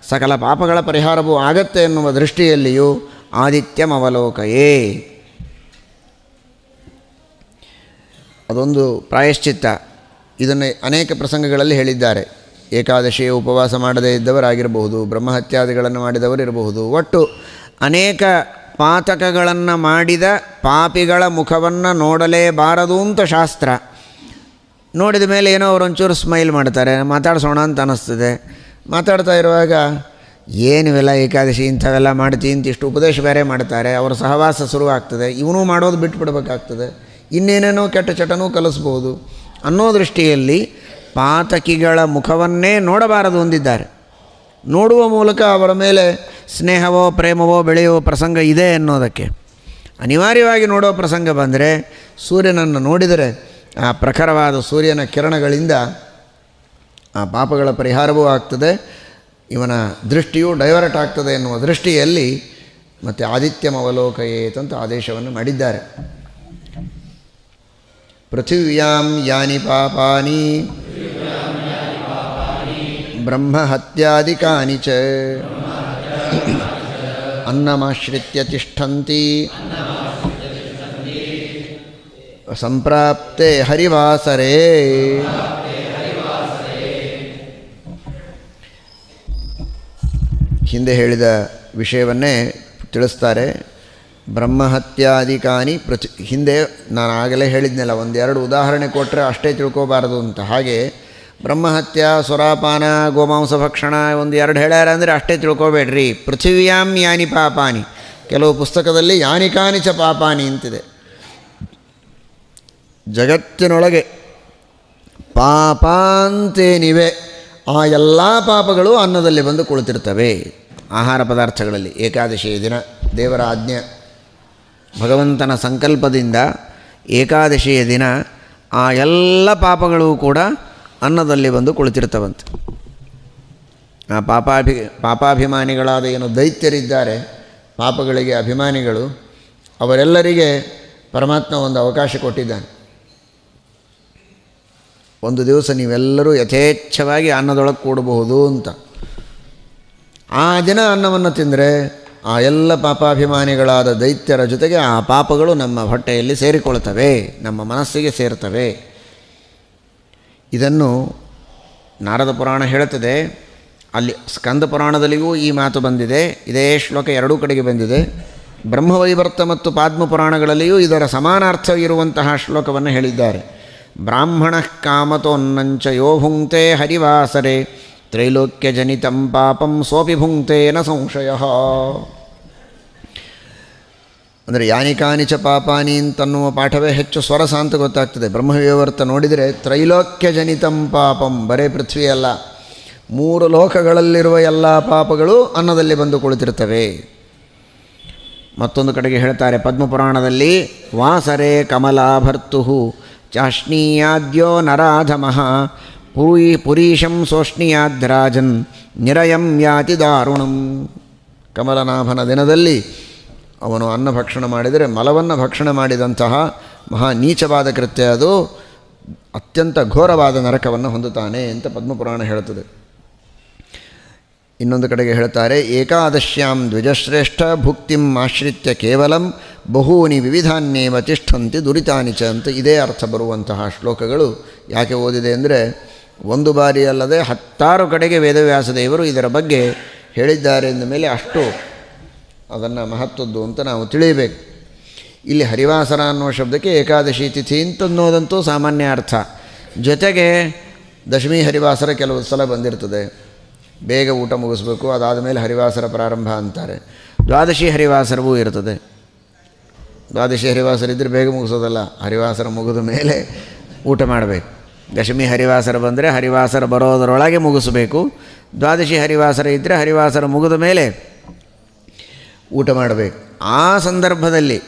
ಸಕಲ ಪಾಪಗಳ ಪರಿಹಾರವೂ ಆಗತ್ತೆ ಎನ್ನುವ ದೃಷ್ಟಿಯಲ್ಲಿಯೂ ಆದಿತ್ಯಮವಲೋಕಯೇ. ಅದೊಂದು ಪ್ರಾಯಶ್ಚಿತ್ತ. ಇದನ್ನು ಅನೇಕ ಪ್ರಸಂಗಗಳಲ್ಲಿ ಹೇಳಿದ್ದಾರೆ. ಏಕಾದಶಿಯ ಉಪವಾಸ ಮಾಡದೇ ಇದ್ದವರಾಗಿರಬಹುದು, ಬ್ರಹ್ಮಹತ್ಯಾದಿಗಳನ್ನು ಮಾಡಿದವರಿರಬಹುದು, ಒಟ್ಟು ಅನೇಕ ಪಾತಕಗಳನ್ನು ಮಾಡಿದ ಪಾಪಿಗಳ ಮುಖವನ್ನು ನೋಡಲೇಬಾರದು ಅಂತ ಶಾಸ್ತ್ರ. ನೋಡಿದ ಮೇಲೆ ಏನೋ ಅವರೊಂಚೂರು ಸ್ಮೈಲ್ ಮಾಡ್ತಾರೆ, ಮಾತಾಡ್ಸೋಣ ಅಂತ ಅನ್ನಿಸ್ತದೆ. ಮಾತಾಡ್ತಾ ಇರುವಾಗ ಏನಿವೆಲ್ಲ ಏಕಾದಶಿ ಇಂಥವೆಲ್ಲ ಮಾಡ್ತೀನಿ ಅಂತ ಇಷ್ಟು ಉಪದೇಶ ಬೇರೆ ಮಾಡ್ತಾರೆ. ಅವರ ಸಹವಾಸ ಶುರುವಾಗ್ತದೆ, ಇವನು ಮಾಡೋದು ಬಿಟ್ಟುಬಿಡ್ಬೇಕಾಗ್ತದೆ, ಇನ್ನೇನೇನೋ ಕೆಟ್ಟ ಚಟನೂ ಕಲಿಸ್ಬೋದು ಅನ್ನೋ ದೃಷ್ಟಿಯಲ್ಲಿ ಪಾತಕಿಗಳ ಮುಖವನ್ನೇ ನೋಡಬಾರದು ಅಂದಿದ್ದಾರೆ. ನೋಡುವ ಮೂಲಕ ಅವರ ಮೇಲೆ ಸ್ನೇಹವೋ ಪ್ರೇಮವೋ ಬೆಳೆಯುವ ಪ್ರಸಂಗ ಇದೆ ಅನ್ನೋದಕ್ಕೆ ಅನಿವಾರ್ಯವಾಗಿ ನೋಡೋ ಪ್ರಸಂಗ ಬಂದರೆ ಸೂರ್ಯನನ್ನು ನೋಡಿದರೆ ಆ ಪ್ರಖರವಾದ ಸೂರ್ಯನ ಕಿರಣಗಳಿಂದ ಆ ಪಾಪಗಳ ಪರಿಹಾರವೂ ಆಗ್ತದೆ, ಇವನ ದೃಷ್ಟಿಯೂ ಡೈವರ್ಟ್ ಆಗ್ತದೆ ಎನ್ನುವ ದೃಷ್ಟಿಯಲ್ಲಿ ಮತ್ತು ಆದಿತ್ಯಮವಲೋಕಯೇತ್ ಅಂತ ಆದೇಶವನ್ನು ಮಾಡಿದ್ದಾರೆ. ಪೃಥಿವ್ಯಾಂ ಯಾನಿ ಪಾಪಾನಿ ಬ್ರಹ್ಮಹತ್ಯಾದಿಕಾನಿ ಚ ಅನ್ನಮಾಶ್ರಿತ್ಯ ತಿಷ್ಠಂತಿ ಸಂಪ್ರಾಪ್ತೆ ಹರಿವಾಸರೇ. ಹಿಂದೆ ಹೇಳಿದ ವಿಷಯವನ್ನೇ ತಿಳಿಸ್ತಾರೆ. ಬ್ರಹ್ಮಹತ್ಯಾದಿಕಾನಿ ಹಿಂದೆ ನಾನು ಆಗಲೇ ಹೇಳಿದ್ನಲ್ಲ, ಒಂದೆರಡು ಉದಾಹರಣೆ ಕೊಟ್ಟರೆ ಅಷ್ಟೇ ತಿಳ್ಕೋಬಾರದು ಅಂತ. ಹಾಗೆ ಬ್ರಹ್ಮಹತ್ಯ, ಸುರಾಪಾನ, ಗೋಮಾಂಸ ಭಕ್ಷಣ ಒಂದು ಎರಡು ಹೇಳ್ಯಾರ ಅಂದರೆ ಅಷ್ಟೇ ತಿಳ್ಕೊಬೇಡ್ರಿ. ಪೃಥಿವ್ಯಾಂ ಯಾನಿ ಪಾಪಾನಿ, ಕೆಲವು ಪುಸ್ತಕದಲ್ಲಿ ಯಾನಿಕಾನಿ ಚ ಪಾಪಾನಿ ಅಂತಿದೆ. ಜಗತ್ತಿನೊಳಗೆ ಪಾಪಾಂತೇನಿವೆ ಆ ಎಲ್ಲ ಪಾಪಗಳು ಅನ್ನದಲ್ಲಿ ಬಂದು ಕುಳಿತಿರ್ತವೆ. ಆಹಾರ ಪದಾರ್ಥಗಳಲ್ಲಿ ಏಕಾದಶಿಯ ದಿನ ದೇವರ ಆಜ್ಞೆ, ಭಗವಂತನ ಸಂಕಲ್ಪದಿಂದ ಏಕಾದಶಿಯ ದಿನ ಆ ಎಲ್ಲ ಪಾಪಗಳು ಕೂಡ ಅನ್ನದಲ್ಲಿ ಬಂದು ಕುಳಿತಿರ್ತವಂತೆ. ಆ ಪಾಪಾಭಿಮಾನಿಗಳಾದ ಏನು ದೈತ್ಯರಿದ್ದಾರೆ, ಪಾಪಗಳಿಗೆ ಅಭಿಮಾನಿಗಳು, ಅವರೆಲ್ಲರಿಗೆ ಪರಮಾತ್ಮ ಒಂದು ಅವಕಾಶ ಕೊಟ್ಟಿದ್ದಾನೆ. ಒಂದು ದಿವಸ ನೀವೆಲ್ಲರೂ ಯಥೇಚ್ಛವಾಗಿ ಅನ್ನದೊಳಗೆ ಕೂಡಬಹುದು ಅಂತ. ಆ ದಿನ ಅನ್ನವನ್ನು ತಿಂದರೆ ಆ ಎಲ್ಲ ಪಾಪಾಭಿಮಾನಿಗಳಾದ ದೈತ್ಯರ ಜೊತೆಗೆ ಆ ಪಾಪಗಳು ನಮ್ಮ ಹೊಟ್ಟೆಯಲ್ಲಿ ಸೇರಿಕೊಳ್ತವೆ, ನಮ್ಮ ಮನಸ್ಸಿಗೆ ಸೇರ್ತವೆ. ಇದನ್ನು ನಾರದ ಪುರಾಣ ಹೇಳುತ್ತದೆ. ಅಲ್ಲಿ ಸ್ಕಂದ ಪುರಾಣದಲ್ಲಿಯೂ ಈ ಮಾತು ಬಂದಿದೆ. ಇದೇ ಶ್ಲೋಕ ಎರಡೂ ಕಡೆಗೆ ಬಂದಿದೆ. ಬ್ರಹ್ಮವೈವರ್ತ ಮತ್ತು ಪಾದ್ಮ ಪುರಾಣಗಳಲ್ಲಿಯೂ ಇದರ ಸಮಾನಾರ್ಥ ಇರುವಂತಹ ಶ್ಲೋಕವನ್ನು ಹೇಳಿದ್ದಾರೆ. ಬ್ರಾಹ್ಮಣ ಕಾಮತೋನ್ನಂಚ ಯೋ ಭುಂಕ್ತೆ ಹರಿವಾಸರೆ ತ್ರೈಲೋಕ್ಯಜನಿತಂ ಪಾಪಂ ಸೋಪಿ ಭುಂಕ್ತೆ ನ ಸಂಶಯ. ಅಂದರೆ ಯಾನಿಕಾನಿಚ ಪಾಪಾನಿ ಅಂತನ್ನುವ ಪಾಠವೇ ಹೆಚ್ಚು ಸ್ವರಸ ಅಂತ ಗೊತ್ತಾಗ್ತದೆ. ಬ್ರಹ್ಮವೈವರ್ತ ನೋಡಿದರೆ ತ್ರೈಲೋಕ್ಯಜನಿತಂ ಪಾಪಂ, ಬರೇ ಪೃಥ್ವಿ ಅಲ್ಲ, 3 ಲೋಕಗಳಲ್ಲಿರುವ ಎಲ್ಲ ಪಾಪಗಳು ಅನ್ನದಲ್ಲಿ ಬಂದು ಕುಳಿತಿರ್ತವೆ. ಮತ್ತೊಂದು ಕಡೆಗೆ ಹೇಳ್ತಾರೆ ಪದ್ಮಪುರಾಣದಲ್ಲಿ, ವಾಸರೆ ಕಮಲಾಭರ್ತು ಚಾಷ್ಣೀಯಾದ್ಯೋ ನರಾಧಮಃ ಪುರೀಶಂ ಸೋಷ್ಣೀಯಾದ್ರಾಜನ್ ನಿರಯಂ ಯಾತಿ ದಾರುಣಂ. ಕಮಲನಾಭನ ದಿನದಲ್ಲಿ ಅವನು ಅನ್ನ ಭಕ್ಷಣ ಮಾಡಿದರೆ ಮಲವನ್ನು ಭಕ್ಷಣ ಮಾಡಿದಂತಹ ಮಹಾ ನೀಚವಾದ ಕೃತ್ಯ, ಅದು ಅತ್ಯಂತ ಘೋರವಾದ ನರಕವನ್ನು ಹೊಂದುತ್ತಾನೆ ಅಂತ ಪದ್ಮಪುರಾಣ ಹೇಳುತ್ತದೆ. ಇನ್ನೊಂದು ಕಡೆಗೆ ಹೇಳ್ತಾರೆ, ಏಕಾದಶ್ಯಾಂ ದ್ವಿಜಶ್ರೇಷ್ಠ ಭುಕ್ತಿಂ ಆಶ್ರಿತ್ಯ ಕೇವಲಂ ಬಹೂನಿ ವಿವಿಧಾನ್ಯೇವ ತಿಷ್ಠಂತಿ ದುರಿತಾನಿ ಚ ಅಂತ ಇದೇ ಅರ್ಥ ಬರುವಂತಹ ಶ್ಲೋಕಗಳು ಯಾಕೆ ಓದಿದೆ ಅಂದರೆ, ಒಂದು ಬಾರಿ ಅಲ್ಲದೆ 10 ಕಡೆಗೆ ವೇದವ್ಯಾಸ ದೇವರು ಇದರ ಬಗ್ಗೆ ಹೇಳಿದ್ದಾರೆ ಎಂದ ಮೇಲೆ ಅಷ್ಟು ಅದನ್ನು ಮಹತ್ವದ್ದು ಅಂತ ನಾವು ತಿಳಿಯಬೇಕು. ಇಲ್ಲಿ ಹರಿವಾಸರ ಅನ್ನುವ ಶಬ್ದಕ್ಕೆ ಏಕಾದಶಿ ತಿಥಿ ಅಂತನ್ನೋದಂತೂ ಸಾಮಾನ್ಯ ಅರ್ಥ. ಜೊತೆಗೆ ದಶಮಿ ಹರಿವಾಸರ ಕೆಲವು ಸಲ ಬಂದಿರ್ತದೆ, ಬೇಗ ಊಟ ಮುಗಿಸ್ಬೇಕು, ಅದಾದ ಮೇಲೆ ಹರಿವಾಸರ ಪ್ರಾರಂಭ ಅಂತಾರೆ. ದ್ವಾದಶಿ ಹರಿವಾಸರವೂ ಇರ್ತದೆ. ದ್ವಾದಶಿ ಹರಿವಾಸರ ಇದ್ದರೆ ಬೇಗ ಮುಗಿಸೋದಲ್ಲ, ಹರಿವಾಸರ ಮುಗಿದ ಮೇಲೆ ಊಟ ಮಾಡಬೇಕು. ದಶಮಿ ಹರಿವಾಸರ ಬಂದರೆ ಹರಿವಾಸರ ಬರೋದರೊಳಗೆ ಮುಗಿಸಬೇಕು. ದ್ವಾದಶಿ ಹರಿವಾಸರ ಇದ್ದರೆ ಹರಿವಾಸರ ಮುಗಿದ ಮೇಲೆ ಊಟ ಮಾಡಬೇಕು. ಆ ಸಂದರ್ಭದಲ್ಲಿ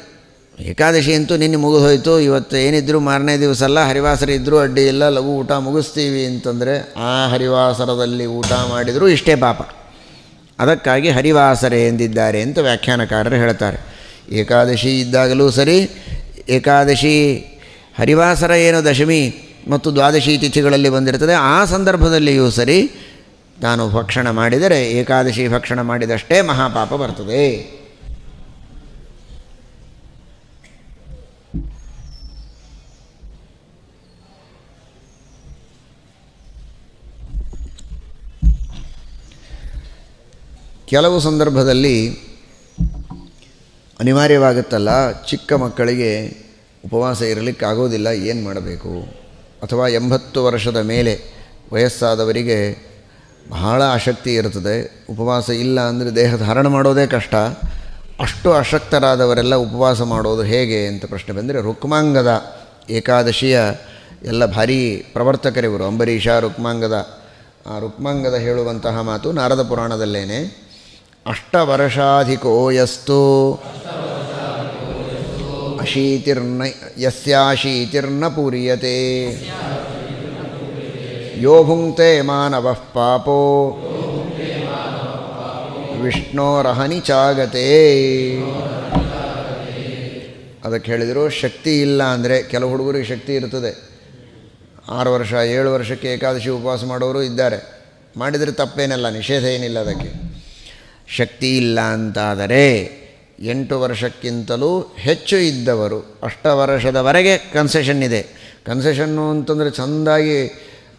ಏಕಾದಶಿ ಅಂತೂ ನಿನ್ನೆ ಮುಗಿದು ಹೋಯಿತು, ಇವತ್ತು ಏನಿದ್ರೂ ಮಾರನೇ ದಿವಸ ಅಲ್ಲ, ಹರಿವಾಸರ ಇದ್ದರೂ ಅಡ್ಡಿ ಇಲ್ಲ, ಲಘು ಊಟ ಮುಗಿಸ್ತೀವಿ ಅಂತಂದರೆ ಆ ಹರಿವಾಸರದಲ್ಲಿ ಊಟ ಮಾಡಿದರೂ ಇಷ್ಟೇ ಪಾಪ. ಅದಕ್ಕಾಗಿ ಹರಿವಾಸರೆ ಎಂದಿದ್ದಾರೆ ಅಂತ ವ್ಯಾಖ್ಯಾನಕಾರರು ಹೇಳ್ತಾರೆ. ಏಕಾದಶಿ ಇದ್ದಾಗಲೂ ಸರಿ, ಏಕಾದಶಿ ಹರಿವಾಸರ ಏನು ದಶಮಿ ಮತ್ತು ದ್ವಾದಶಿ ತಿಥಿಗಳಲ್ಲಿ ಬಂದಿರ್ತದೆ ಆ ಸಂದರ್ಭದಲ್ಲಿಯೂ ಸರಿ ತಾನು ಭಕ್ಷಣ ಮಾಡಿದರೆ ಏಕಾದಶಿ ಭಕ್ಷಣ ಮಾಡಿದಷ್ಟೇ ಮಹಾಪಾಪ ಬರ್ತದೆ. ಕೆಲವು ಸಂದರ್ಭದಲ್ಲಿ ಅನಿವಾರ್ಯವಾಗುತ್ತಲ್ಲ, ಚಿಕ್ಕ ಮಕ್ಕಳಿಗೆ ಉಪವಾಸ ಇರಲಿಕ್ಕಾಗೋದಿಲ್ಲ, ಏನು ಮಾಡಬೇಕು? ಅಥವಾ 80 ವರ್ಷದ ಮೇಲೆ ವಯಸ್ಸಾದವರಿಗೆ ಬಹಳ ಆಸಕ್ತಿ ಇರ್ತದೆ, ಉಪವಾಸ ಇಲ್ಲ ಅಂದರೆ ದೇಹ ಧಾರಣ ಮಾಡೋದೇ ಕಷ್ಟ, ಅಷ್ಟು ಅಶಕ್ತರಾದವರೆಲ್ಲ ಉಪವಾಸ ಮಾಡೋದು ಹೇಗೆ ಅಂತ ಪ್ರಶ್ನೆ ಬಂದರೆ, ರುಕ್ಮಾಂಗದ ಏಕಾದಶಿಯ ಎಲ್ಲ ಭಾರೀ ಪ್ರವರ್ತಕರಿವರು, ಅಂಬರೀಷ, ರುಕ್ಮಾಂಗದ. ಆ ರುಕ್ಮಾಂಗದ ಹೇಳುವಂತಹ ಮಾತು ನಾರದ ಪುರಾಣದಲ್ಲೇನೆ, ಅಷ್ಟವರ್ಷಾಧಿಕೋ ಯಸ್ತು ಯಸ್ಯಾಶೀತಿರ್ನ ಪೂರ್ಯತೆ ಯೋ ಭುಂಕ್ತೆ ಮಾನವಃ ಪಾಪೋ ವಿಷ್ಣೋರಹನಿ ಚಾಗತೆ. ಅದಕ್ಕೆ ಹೇಳಿದರು, ಶಕ್ತಿ ಇಲ್ಲ ಅಂದರೆ, ಕೆಲವು ಹುಡುಗರಿಗೆ ಶಕ್ತಿ ಇರ್ತದೆ, 6 ವರ್ಷ 7 ವರ್ಷಕ್ಕೆ ಏಕಾದಶಿ ಉಪವಾಸ ಮಾಡೋರು ಇದ್ದಾರೆ, ಮಾಡಿದರೆ ತಪ್ಪೇನಲ್ಲ, ನಿಷೇಧ ಏನಿಲ್ಲ ಅದಕ್ಕೆ. ಶಕ್ತಿ ಇಲ್ಲ ಅಂತಾದರೆ 8 ವರ್ಷಕ್ಕಿಂತಲೂ ಹೆಚ್ಚು ಇದ್ದವರು, 8 ವರ್ಷದವರೆಗೆ ಕನ್ಸೆಷನ್ ಇದೆ. ಕನ್ಸೆಷನ್ನು ಅಂತಂದರೆ ಚೆಂದಾಗಿ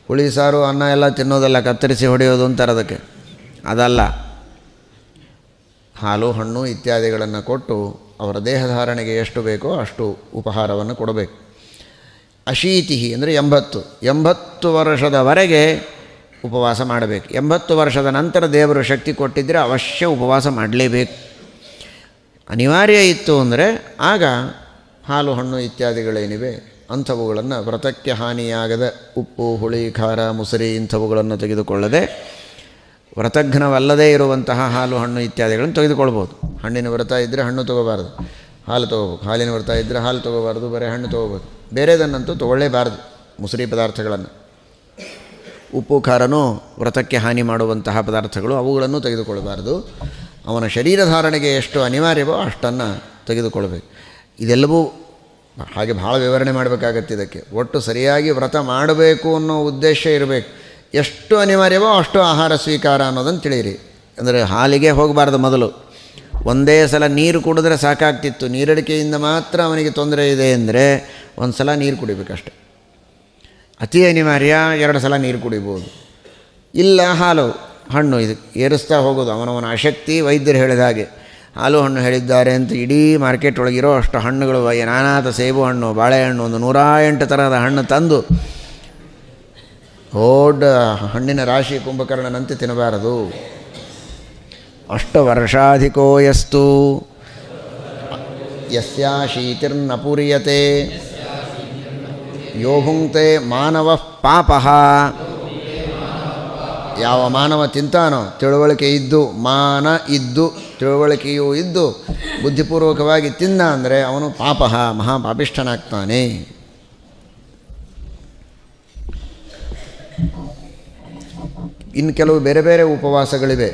ಹುಳಿ ಸಾರು ಅನ್ನ ಎಲ್ಲ ತಿನ್ನೋದಲ್ಲ, ಕತ್ತರಿಸಿ ಹೊಡೆಯೋದು ಅಂತಾರೆ ಅದಕ್ಕೆ, ಅದಲ್ಲ. ಹಾಲು ಹಣ್ಣು ಇತ್ಯಾದಿಗಳನ್ನು ಕೊಟ್ಟು ಅವರ ದೇಹಧಾರಣೆಗೆ ಎಷ್ಟು ಬೇಕೋ ಅಷ್ಟು ಉಪಹಾರವನ್ನು ಕೊಡಬೇಕು. ಅಶೀತಿ ಅಂದರೆ 80 ವರ್ಷದವರೆಗೆ ಉಪವಾಸ ಮಾಡಬೇಕು. 80 ವರ್ಷದ ನಂತರ ದೇವರು ಶಕ್ತಿ ಕೊಟ್ಟಿದ್ದರೆ ಅವಶ್ಯ ಉಪವಾಸ ಮಾಡಲೇಬೇಕು. ಅನಿವಾರ್ಯ ಇತ್ತು ಅಂದರೆ ಆಗ ಹಾಲು ಹಣ್ಣು ಇತ್ಯಾದಿಗಳೇನಿವೆ ಅಂಥವುಗಳನ್ನು, ವ್ರತಕ್ಕೆ ಹಾನಿಯಾಗದ ಉಪ್ಪು ಹುಳಿ ಖಾರ ಮೊಸರಿ ಇಂಥವುಗಳನ್ನು ತೆಗೆದುಕೊಳ್ಳದೆ, ವ್ರತಘ್ನವಲ್ಲದೇ ಇರುವಂತಹ ಹಾಲು ಹಣ್ಣು ಇತ್ಯಾದಿಗಳನ್ನು ತೆಗೆದುಕೊಳ್ಬೋದು. ಹಣ್ಣಿನ ವ್ರತ ಇದ್ದರೆ ಹಣ್ಣು ತೊಗೋಬಾರ್ದು, ಹಾಲು ತೊಗೋಬೇಕು. ಹಾಲಿನ ವ್ರತ ಇದ್ದರೆ ಹಾಲು ತೊಗೋಬಾರ್ದು, ಬರೀ ಹಣ್ಣು ತೊಗೋಬೇಕು. ಬೇರೆದನ್ನಂತೂ ತೊಗೊಳ್ಳೇಬಾರ್ದು ಮೊಸರಿ ಪದಾರ್ಥಗಳನ್ನು. ಉಪ್ಪು ಖಾರನೂ ವ್ರತಕ್ಕೆ ಹಾನಿ ಮಾಡುವಂತಹ ಪದಾರ್ಥಗಳು, ಅವುಗಳನ್ನು ತೆಗೆದುಕೊಳ್ಳಬಾರ್ದು. ಅವನ ಶರೀರ ಧಾರಣೆಗೆ ಎಷ್ಟು ಅನಿವಾರ್ಯವೋ ಅಷ್ಟನ್ನು ತೆಗೆದುಕೊಳ್ಬೇಕು. ಇದೆಲ್ಲವೂ ಹಾಗೆ ಭಾಳ ವಿವರಣೆ ಮಾಡಬೇಕಾಗತ್ತೆ ಇದಕ್ಕೆ. ಒಟ್ಟು ಸರಿಯಾಗಿ ವ್ರತ ಮಾಡಬೇಕು ಅನ್ನೋ ಉದ್ದೇಶ ಇರಬೇಕು. ಎಷ್ಟು ಅನಿವಾರ್ಯವೋ ಅಷ್ಟು ಆಹಾರ ಸ್ವೀಕಾರ ಅನ್ನೋದನ್ನು ತಿಳಿಯಿರಿ. ಅಂದರೆ ಹಾಲಿಗೆ ಹೋಗಬಾರ್ದು. ಮೊದಲು ಒಂದೇ ಸಲ ನೀರು ಕುಡಿದ್ರೆ ಸಾಕಾಗ್ತಿತ್ತು, ನೀರಡಿಕೆಯಿಂದ ಮಾತ್ರ ಅವನಿಗೆ ತೊಂದರೆ ಇದೆ ಅಂದರೆ ಒಂದು ಸಲ ನೀರು ಕುಡಿಬೇಕಷ್ಟೆ. ಅತಿ ಅನಿವಾರ್ಯ 2 ಸಲ ನೀರು ಕುಡಿಬೋದು. ಇಲ್ಲ ಹಾಲು ಹಣ್ಣು ಇದು ಏರಿಸ್ತಾ ಹೋಗೋದು, ಅವನವನ ಆಸಕ್ತಿ. ವೈದ್ಯರು ಹೇಳಿದ ಹಾಗೆ ಹಾಲು ಹಣ್ಣು ಹೇಳಿದ್ದಾರೆ ಅಂತ ಇಡೀ ಮಾರ್ಕೆಟ್ ಒಳಗಿರೋ ಅಷ್ಟು ಹಣ್ಣುಗಳು, ನಾನಾದ ಸೇಬು ಹಣ್ಣು, ಬಾಳೆಹಣ್ಣು, ಒಂದು 108 ತರಹದ ಹಣ್ಣು ತಂದು ದೊಡ್ಡ ಹಣ್ಣಿನ ರಾಶಿ ಕುಂಭಕರ್ಣನಂತೆ ತಿನ್ನಬಾರದು. ಅಷ್ಟವರ್ಷಾಧಿಕೋ ಯಸ್ತು ಯಸ್ಯಾಶೀತಿರ್ನ ಪೂರ್ಯತೆ ಯೋ ಭುಂಕ್ತೆ ಮಾನವಃ ಪಾಪಃ. ಯಾವ ಮಾನವ ತಿಂತಾನೋ, ತಿಳುವಳಿಕೆ ಇದ್ದು, ಮಾನ ಇದ್ದು ತಿಳುವಳಿಕೆಯೂ ಇದ್ದು ಬುದ್ಧಿಪೂರ್ವಕವಾಗಿ ತಿಂದ ಅಂದರೆ ಅವನು ಪಾಪಃ, ಮಹಾಪಾಪಿಷ್ಠನಾಗ್ತಾನೆ. ಇನ್ನು ಕೆಲವು ಬೇರೆ ಬೇರೆ ಉಪವಾಸಗಳಿವೆ.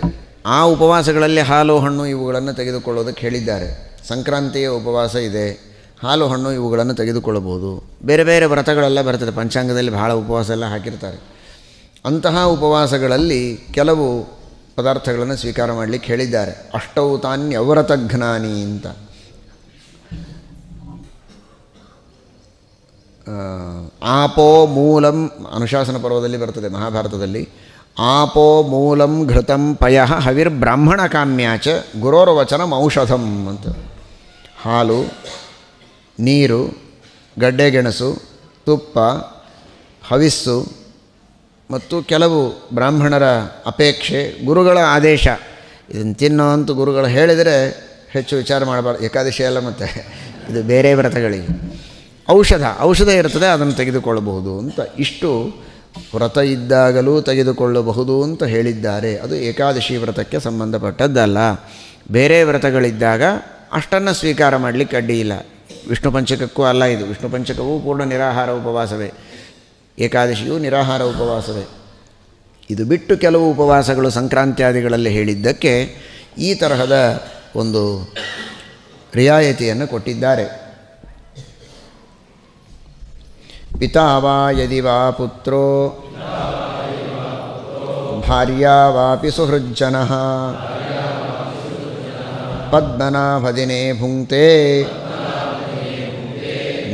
ಆ ಉಪವಾಸಗಳಲ್ಲಿ ಹಾಲು ಹಣ್ಣು ಇವುಗಳನ್ನು ತೆಗೆದುಕೊಳ್ಳೋದಕ್ಕೆ ಹೇಳಿದ್ದಾರೆ. ಸಂಕ್ರಾಂತಿಯ ಉಪವಾಸ ಇದೆ, ಹಾಲು ಹಣ್ಣು ಇವುಗಳನ್ನು ತೆಗೆದುಕೊಳ್ಳಬಹುದು. ಬೇರೆ ಬೇರೆ ವ್ರತಗಳೆಲ್ಲ ಬರ್ತದೆ, ಪಂಚಾಂಗದಲ್ಲಿ ಭಾಳ ಉಪವಾಸ ಎಲ್ಲ ಹಾಕಿರ್ತಾರೆ. ಅಂತಹ ಉಪವಾಸಗಳಲ್ಲಿ ಕೆಲವು ಪದಾರ್ಥಗಳನ್ನು ಸ್ವೀಕಾರ ಮಾಡಲಿಕ್ಕೆ ಹೇಳಿದ್ದಾರೆ. ಅಷ್ಟೌ ತಾನ್ಯವ್ರತಘ್ನಾನಿ ಅಂತ. ಆಪೋ ಮೂಲಂ, ಅನುಶಾಸನ ಪರ್ವದಲ್ಲಿ ಬರ್ತದೆ ಮಹಾಭಾರತದಲ್ಲಿ. ಆಪೋ ಮೂಲಂ ಘೃತಂ ಪಯಃ ಹವಿರ್ಬ್ರಾಹ್ಮಣ ಕಾಮ್ಯಾಚ ಗುರೋರ್ವಚನಂ ಔಷಧಂ ಅಂತ. ಹಾಲು, ನೀರು, ಗಡ್ಡೆಗೆಣಸು, ತುಪ್ಪ, ಹವಿಸ್ಸು ಮತ್ತು ಕೆಲವು ಬ್ರಾಹ್ಮಣರ ಅಪೇಕ್ಷೆ, ಗುರುಗಳ ಆದೇಶ. ಇದನ್ನು ತಿನ್ನೋ ಅಂತ ಗುರುಗಳು ಹೇಳಿದರೆ ಹೆಚ್ಚು ವಿಚಾರ ಮಾಡಬಾರ್ದು. ಏಕಾದಶಿ ಅಲ್ಲ, ಮತ್ತು ಇದು ಬೇರೆ ವ್ರತಗಳಿಗೆ ಔಷಧ ಇರ್ತದೆ, ಅದನ್ನು ತೆಗೆದುಕೊಳ್ಳಬಹುದು ಅಂತ. ಇಷ್ಟು ವ್ರತ ಇದ್ದಾಗಲೂ ತೆಗೆದುಕೊಳ್ಳಬಹುದು ಅಂತ ಹೇಳಿದ್ದಾರೆ. ಅದು ಏಕಾದಶಿ ವ್ರತಕ್ಕೆ ಸಂಬಂಧಪಟ್ಟದ್ದಲ್ಲ. ಬೇರೆ ವ್ರತಗಳಿದ್ದಾಗ ಅಷ್ಟನ್ನು ಸ್ವೀಕಾರ ಮಾಡಲಿಕ್ಕೆ ಅಡ್ಡಿ ಇಲ್ಲ. ವಿಷ್ಣು ಪಂಚಕಕ್ಕೂ ಅಲ್ಲ ಇದು. ವಿಷ್ಣು ಪಂಚಕವೂ ಪೂರ್ಣ ನಿರಾಹಾರ ಉಪವಾಸವೇ, ಏಕಾದಶಿಯೂ ನಿರಾಹಾರ ಉಪವಾಸವೇ. ಇದು ಬಿಟ್ಟು ಕೆಲವು ಉಪವಾಸಗಳು ಸಂಕ್ರಾಂತ್ಯಾದಿಗಳಲ್ಲಿ ಹೇಳಿದ್ದಕ್ಕೆ ಈ ತರಹದ ಒಂದು ರಿಯಾಯತಿಯನ್ನು ಕೊಟ್ಟಿದ್ದಾರೆ. ಪಿತಾ ವಾ ಯದಿ ವಾ ಪುತ್ರೋ ಭಾರ್ಯಾ ವಾಪಿ ಸುಹೃಜ್ಜನಃ ಪದ್ಮನಾಭದಿನೇ ಭುಂಕ್ತೆ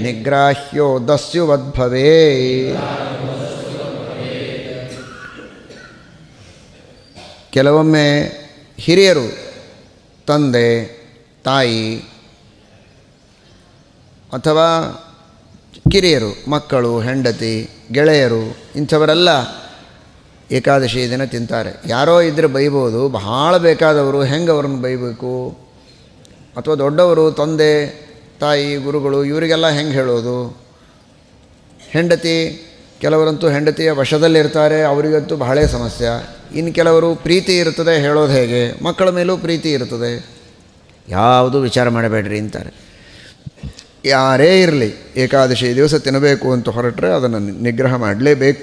ನಿಗ್ರಾಹ್ಯೋ ದಸ್ಯುವದ್ಭವೇ. ಕೆಲವೊಮ್ಮೆ ಹಿರಿಯರು, ತಂದೆ ತಾಯಿ ಅಥವಾ ಕಿರಿಯರು, ಮಕ್ಕಳು, ಹೆಂಡತಿ, ಗೆಳೆಯರು, ಇಂಥವರೆಲ್ಲ ಏಕಾದಶಿ ದಿನ ತಿಂತಾರೆ. ಯಾರೋ ಇದ್ದರೆ ಬೈಬೋದು, ಬಹಳ ಬೇಕಾದವರು ಹೆಂಗೆ ಅವ್ರನ್ನ ಬೈಬೇಕು? ಅಥವಾ ದೊಡ್ಡವರು, ತಂದೆ ತಾಯಿ, ಗುರುಗಳು, ಇವರಿಗೆಲ್ಲ ಹೆಂಗೆ ಹೇಳೋದು? ಹೆಂಡತಿ, ಕೆಲವರಂತೂ ಹೆಂಡತಿಯ ವಶದಲ್ಲಿರ್ತಾರೆ, ಅವರಿಗಂತೂ ಬಹಳ ಸಮಸ್ಯೆ. ಇನ್ನು ಕೆಲವರು ಪ್ರೀತಿ ಇರ್ತದೆ, ಹೇಳೋದು ಹೇಗೆ? ಮಕ್ಕಳ ಮೇಲೂ ಪ್ರೀತಿ ಇರ್ತದೆ. ಯಾವುದೂ ವಿಚಾರ ಮಾಡಬೇಡ್ರಿ ಅಂತಾರೆ. ಯಾರೇ ಇರಲಿ, ಏಕಾದಶಿ ದಿವಸ ತಿನ್ನಬೇಕು ಅಂತ ಹೊರಟ್ರೆ ಅದನ್ನು ನಿಗ್ರಹ ಮಾಡಲೇಬೇಕು.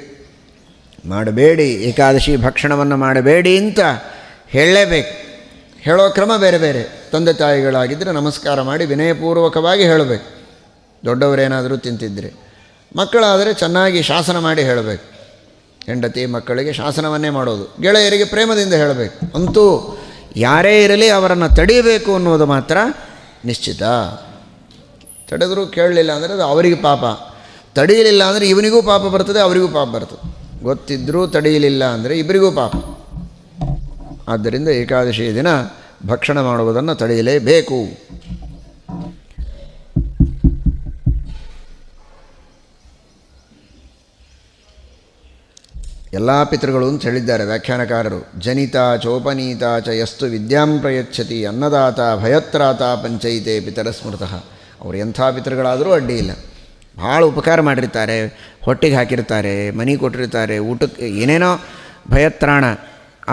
ಮಾಡಬೇಡಿ, ಏಕಾದಶಿ ಭಕ್ಷಣವನ್ನು ಮಾಡಬೇಡಿ ಅಂತ ಹೇಳಲೇಬೇಕು. ಹೇಳೋ ಕ್ರಮ ಬೇರೆ ಬೇರೆ. ತಂದೆ ತಾಯಿಗಳಾಗಿದ್ದರೆ ನಮಸ್ಕಾರ ಮಾಡಿ ವಿನಯಪೂರ್ವಕವಾಗಿ ಹೇಳಬೇಕು, ದೊಡ್ಡವರೇನಾದರೂ ತಿಂತಿದ್ದರೆ. ಮಕ್ಕಳಾದರೆ ಚೆನ್ನಾಗಿ ಶಾಸನ ಮಾಡಿ ಹೇಳಬೇಕು. ಹೆಂಡತಿ ಮಕ್ಕಳಿಗೆ ಶಾಸನವನ್ನೇ ಮಾಡೋದು, ಗೆಳೆಯರಿಗೆ ಪ್ರೇಮದಿಂದ ಹೇಳಬೇಕು. ಅಂತೂ ಯಾರೇ ಇರಲಿ ಅವರನ್ನು ತಡೆಯಬೇಕು ಅನ್ನೋದು ಮಾತ್ರ ನಿಶ್ಚಿತ. ತಡೆದರೂ ಕೇಳಲಿಲ್ಲ ಅಂದರೆ ಅದು ಅವರಿಗೆ ಪಾಪ, ತಡೆಯಲಿಲ್ಲ ಅಂದರೆ ಇವನಿಗೂ ಪಾಪ ಬರ್ತದೆ, ಅವರಿಗೂ ಪಾಪ ಬರ್ತದೆ. ಗೊತ್ತಿದ್ದರೂ ತಡೆಯಲಿಲ್ಲ ಅಂದರೆ ಇಬ್ಬರಿಗೂ ಪಾಪ. ಆದ್ದರಿಂದ ಏಕಾದಶಿ ದಿನ ಭಕ್ಷಣ ಮಾಡುವುದನ್ನು ತಡೆಯಲೇಬೇಕು. ಎಲ್ಲ ಪಿತೃಗಳು ಅಂತ ಹೇಳಿದ್ದಾರೆ ವ್ಯಾಖ್ಯಾನಕಾರರು. ಜನಿತ ಚೋಪನೀತ ಚ ಯಸ್ತು ವಿದ್ಯಾಂ ಪ್ರಯಚ್ಛತಿ ಅನ್ನದಾತ ಭಯತ್ರಾತ ಪಂಚೈತೆ ಪಿತರ ಸ್ಮೃತಃ. ಅವರು ಎಂಥ ಪಿತೃಗಳಾದರೂ ಅಡ್ಡಿ ಇಲ್ಲ. ಭಾಳ ಉಪಕಾರ ಮಾಡಿರ್ತಾರೆ, ಹೊಟ್ಟೆಗೆ ಹಾಕಿರ್ತಾರೆ, ಮನೆ ಕೊಟ್ಟಿರ್ತಾರೆ, ಊಟಕ್ಕೆ ಏನೇನೋ ಭಯತ್ರಾಣ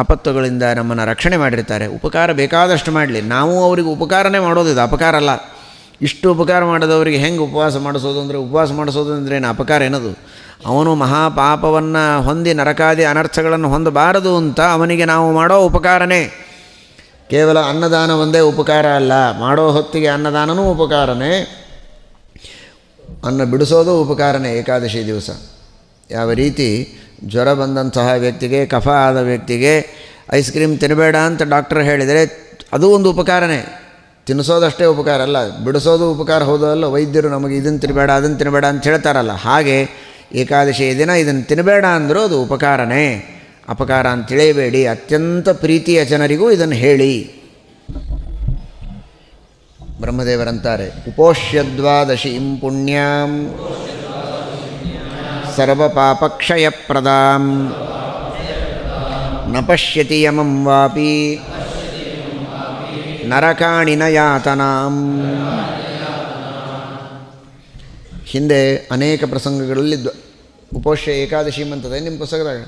ಆಪತ್ತುಗಳಿಂದ ನಮ್ಮನ್ನು ರಕ್ಷಣೆ ಮಾಡಿರ್ತಾರೆ. ಉಪಕಾರ ಬೇಕಾದಷ್ಟು ಮಾಡಲಿ, ನಾವು ಅವರಿಗೆ ಉಪಕಾರನೇ ಮಾಡೋದಿದು, ಅಪಕಾರ ಅಲ್ಲ. ಇಷ್ಟು ಉಪಕಾರ ಮಾಡೋದವರಿಗೆ ಹೆಂಗೆ ಉಪವಾಸ ಮಾಡಿಸೋದು ಅಂದರೆ, ಉಪವಾಸ ಮಾಡಿಸೋದು ಅಂದರೆ ಏನು ಅಪಕಾರ ಏನದು? ಅವನು ಮಹಾಪಾಪವನ್ನು ಹೊಂದಿ ನರಕಾದಿ ಅನರ್ಥಗಳನ್ನು ಹೊಂದಬಾರದು ಅಂತ ಅವನಿಗೆ ನಾವು ಮಾಡೋ ಉಪಕಾರನೇ. ಕೇವಲ ಅನ್ನದಾನ ಒಂದೇ ಉಪಕಾರ ಅಲ್ಲ, ಮಾಡೋ ಹೊತ್ತಿಗೆ ಅನ್ನದಾನವೂ ಉಪಕಾರನೇ, ಅನ್ನ ಬಿಡಿಸೋದು ಉಪಕಾರನೇ. ಏಕಾದಶಿ ದಿವಸ ಯಾವ ರೀತಿ ಜ್ವರ ಬಂದಂತಹ ವ್ಯಕ್ತಿಗೆ, ಕಫ ಆದ ವ್ಯಕ್ತಿಗೆ ಐಸ್ ಕ್ರೀಮ್ ತಿನ್ನಬೇಡ ಅಂತ ಡಾಕ್ಟರ್ ಹೇಳಿದರೆ ಅದು ಒಂದು ಉಪಕಾರನೇ. ತಿನ್ನಿಸೋದಷ್ಟೇ ಉಪಕಾರ ಅಲ್ಲ, ಬಿಡಿಸೋದು ಉಪಕಾರ ಹೌದಲ್ಲ. ವೈದ್ಯರು ನಮಗೆ ಇದನ್ನು ತಿನ್ನಬೇಡ ಅದನ್ನು ತಿನ್ನಬೇಡ ಅಂತ ಹೇಳ್ತಾರಲ್ಲ, ಹಾಗೆ ಏಕಾದಶಿ ದಿನ ಇದನ್ನು ತಿನ್ನಬೇಡ ಅಂದರೂ ಅದು ಉಪಕಾರನೇ. ಅಪಕಾರ ಅಂತ ತಿಳಿಯಬೇಡಿ. ಅತ್ಯಂತ ಪ್ರೀತಿಯ ಜನರಿಗೂ ಇದನ್ನು ಹೇಳಿ. ಬ್ರಹ್ಮದೇವರಂತಾರೆ, ಉಪೋಷ್ಯ ದ್ವಾದಶೀಂ ಪುಣ್ಯಾಂ ಸರ್ವಪಾಪಕ್ಷಯಪ್ರದಾಂ ನ ಪಶ್ಯತಿ ಯಮಂ ವಾಪಿ ನರಕಾಣಿನ ಯಾತನಾಂ. ಹಿಂದೆ ಅನೇಕ ಪ್ರಸಂಗಗಳಲ್ಲಿ ಉಪೋಷ್ಯ ಏಕಾದಶಿ ಮಂತದೆ ನಿಮ್ಮ ಪುಸ್ತಕದಾಗ.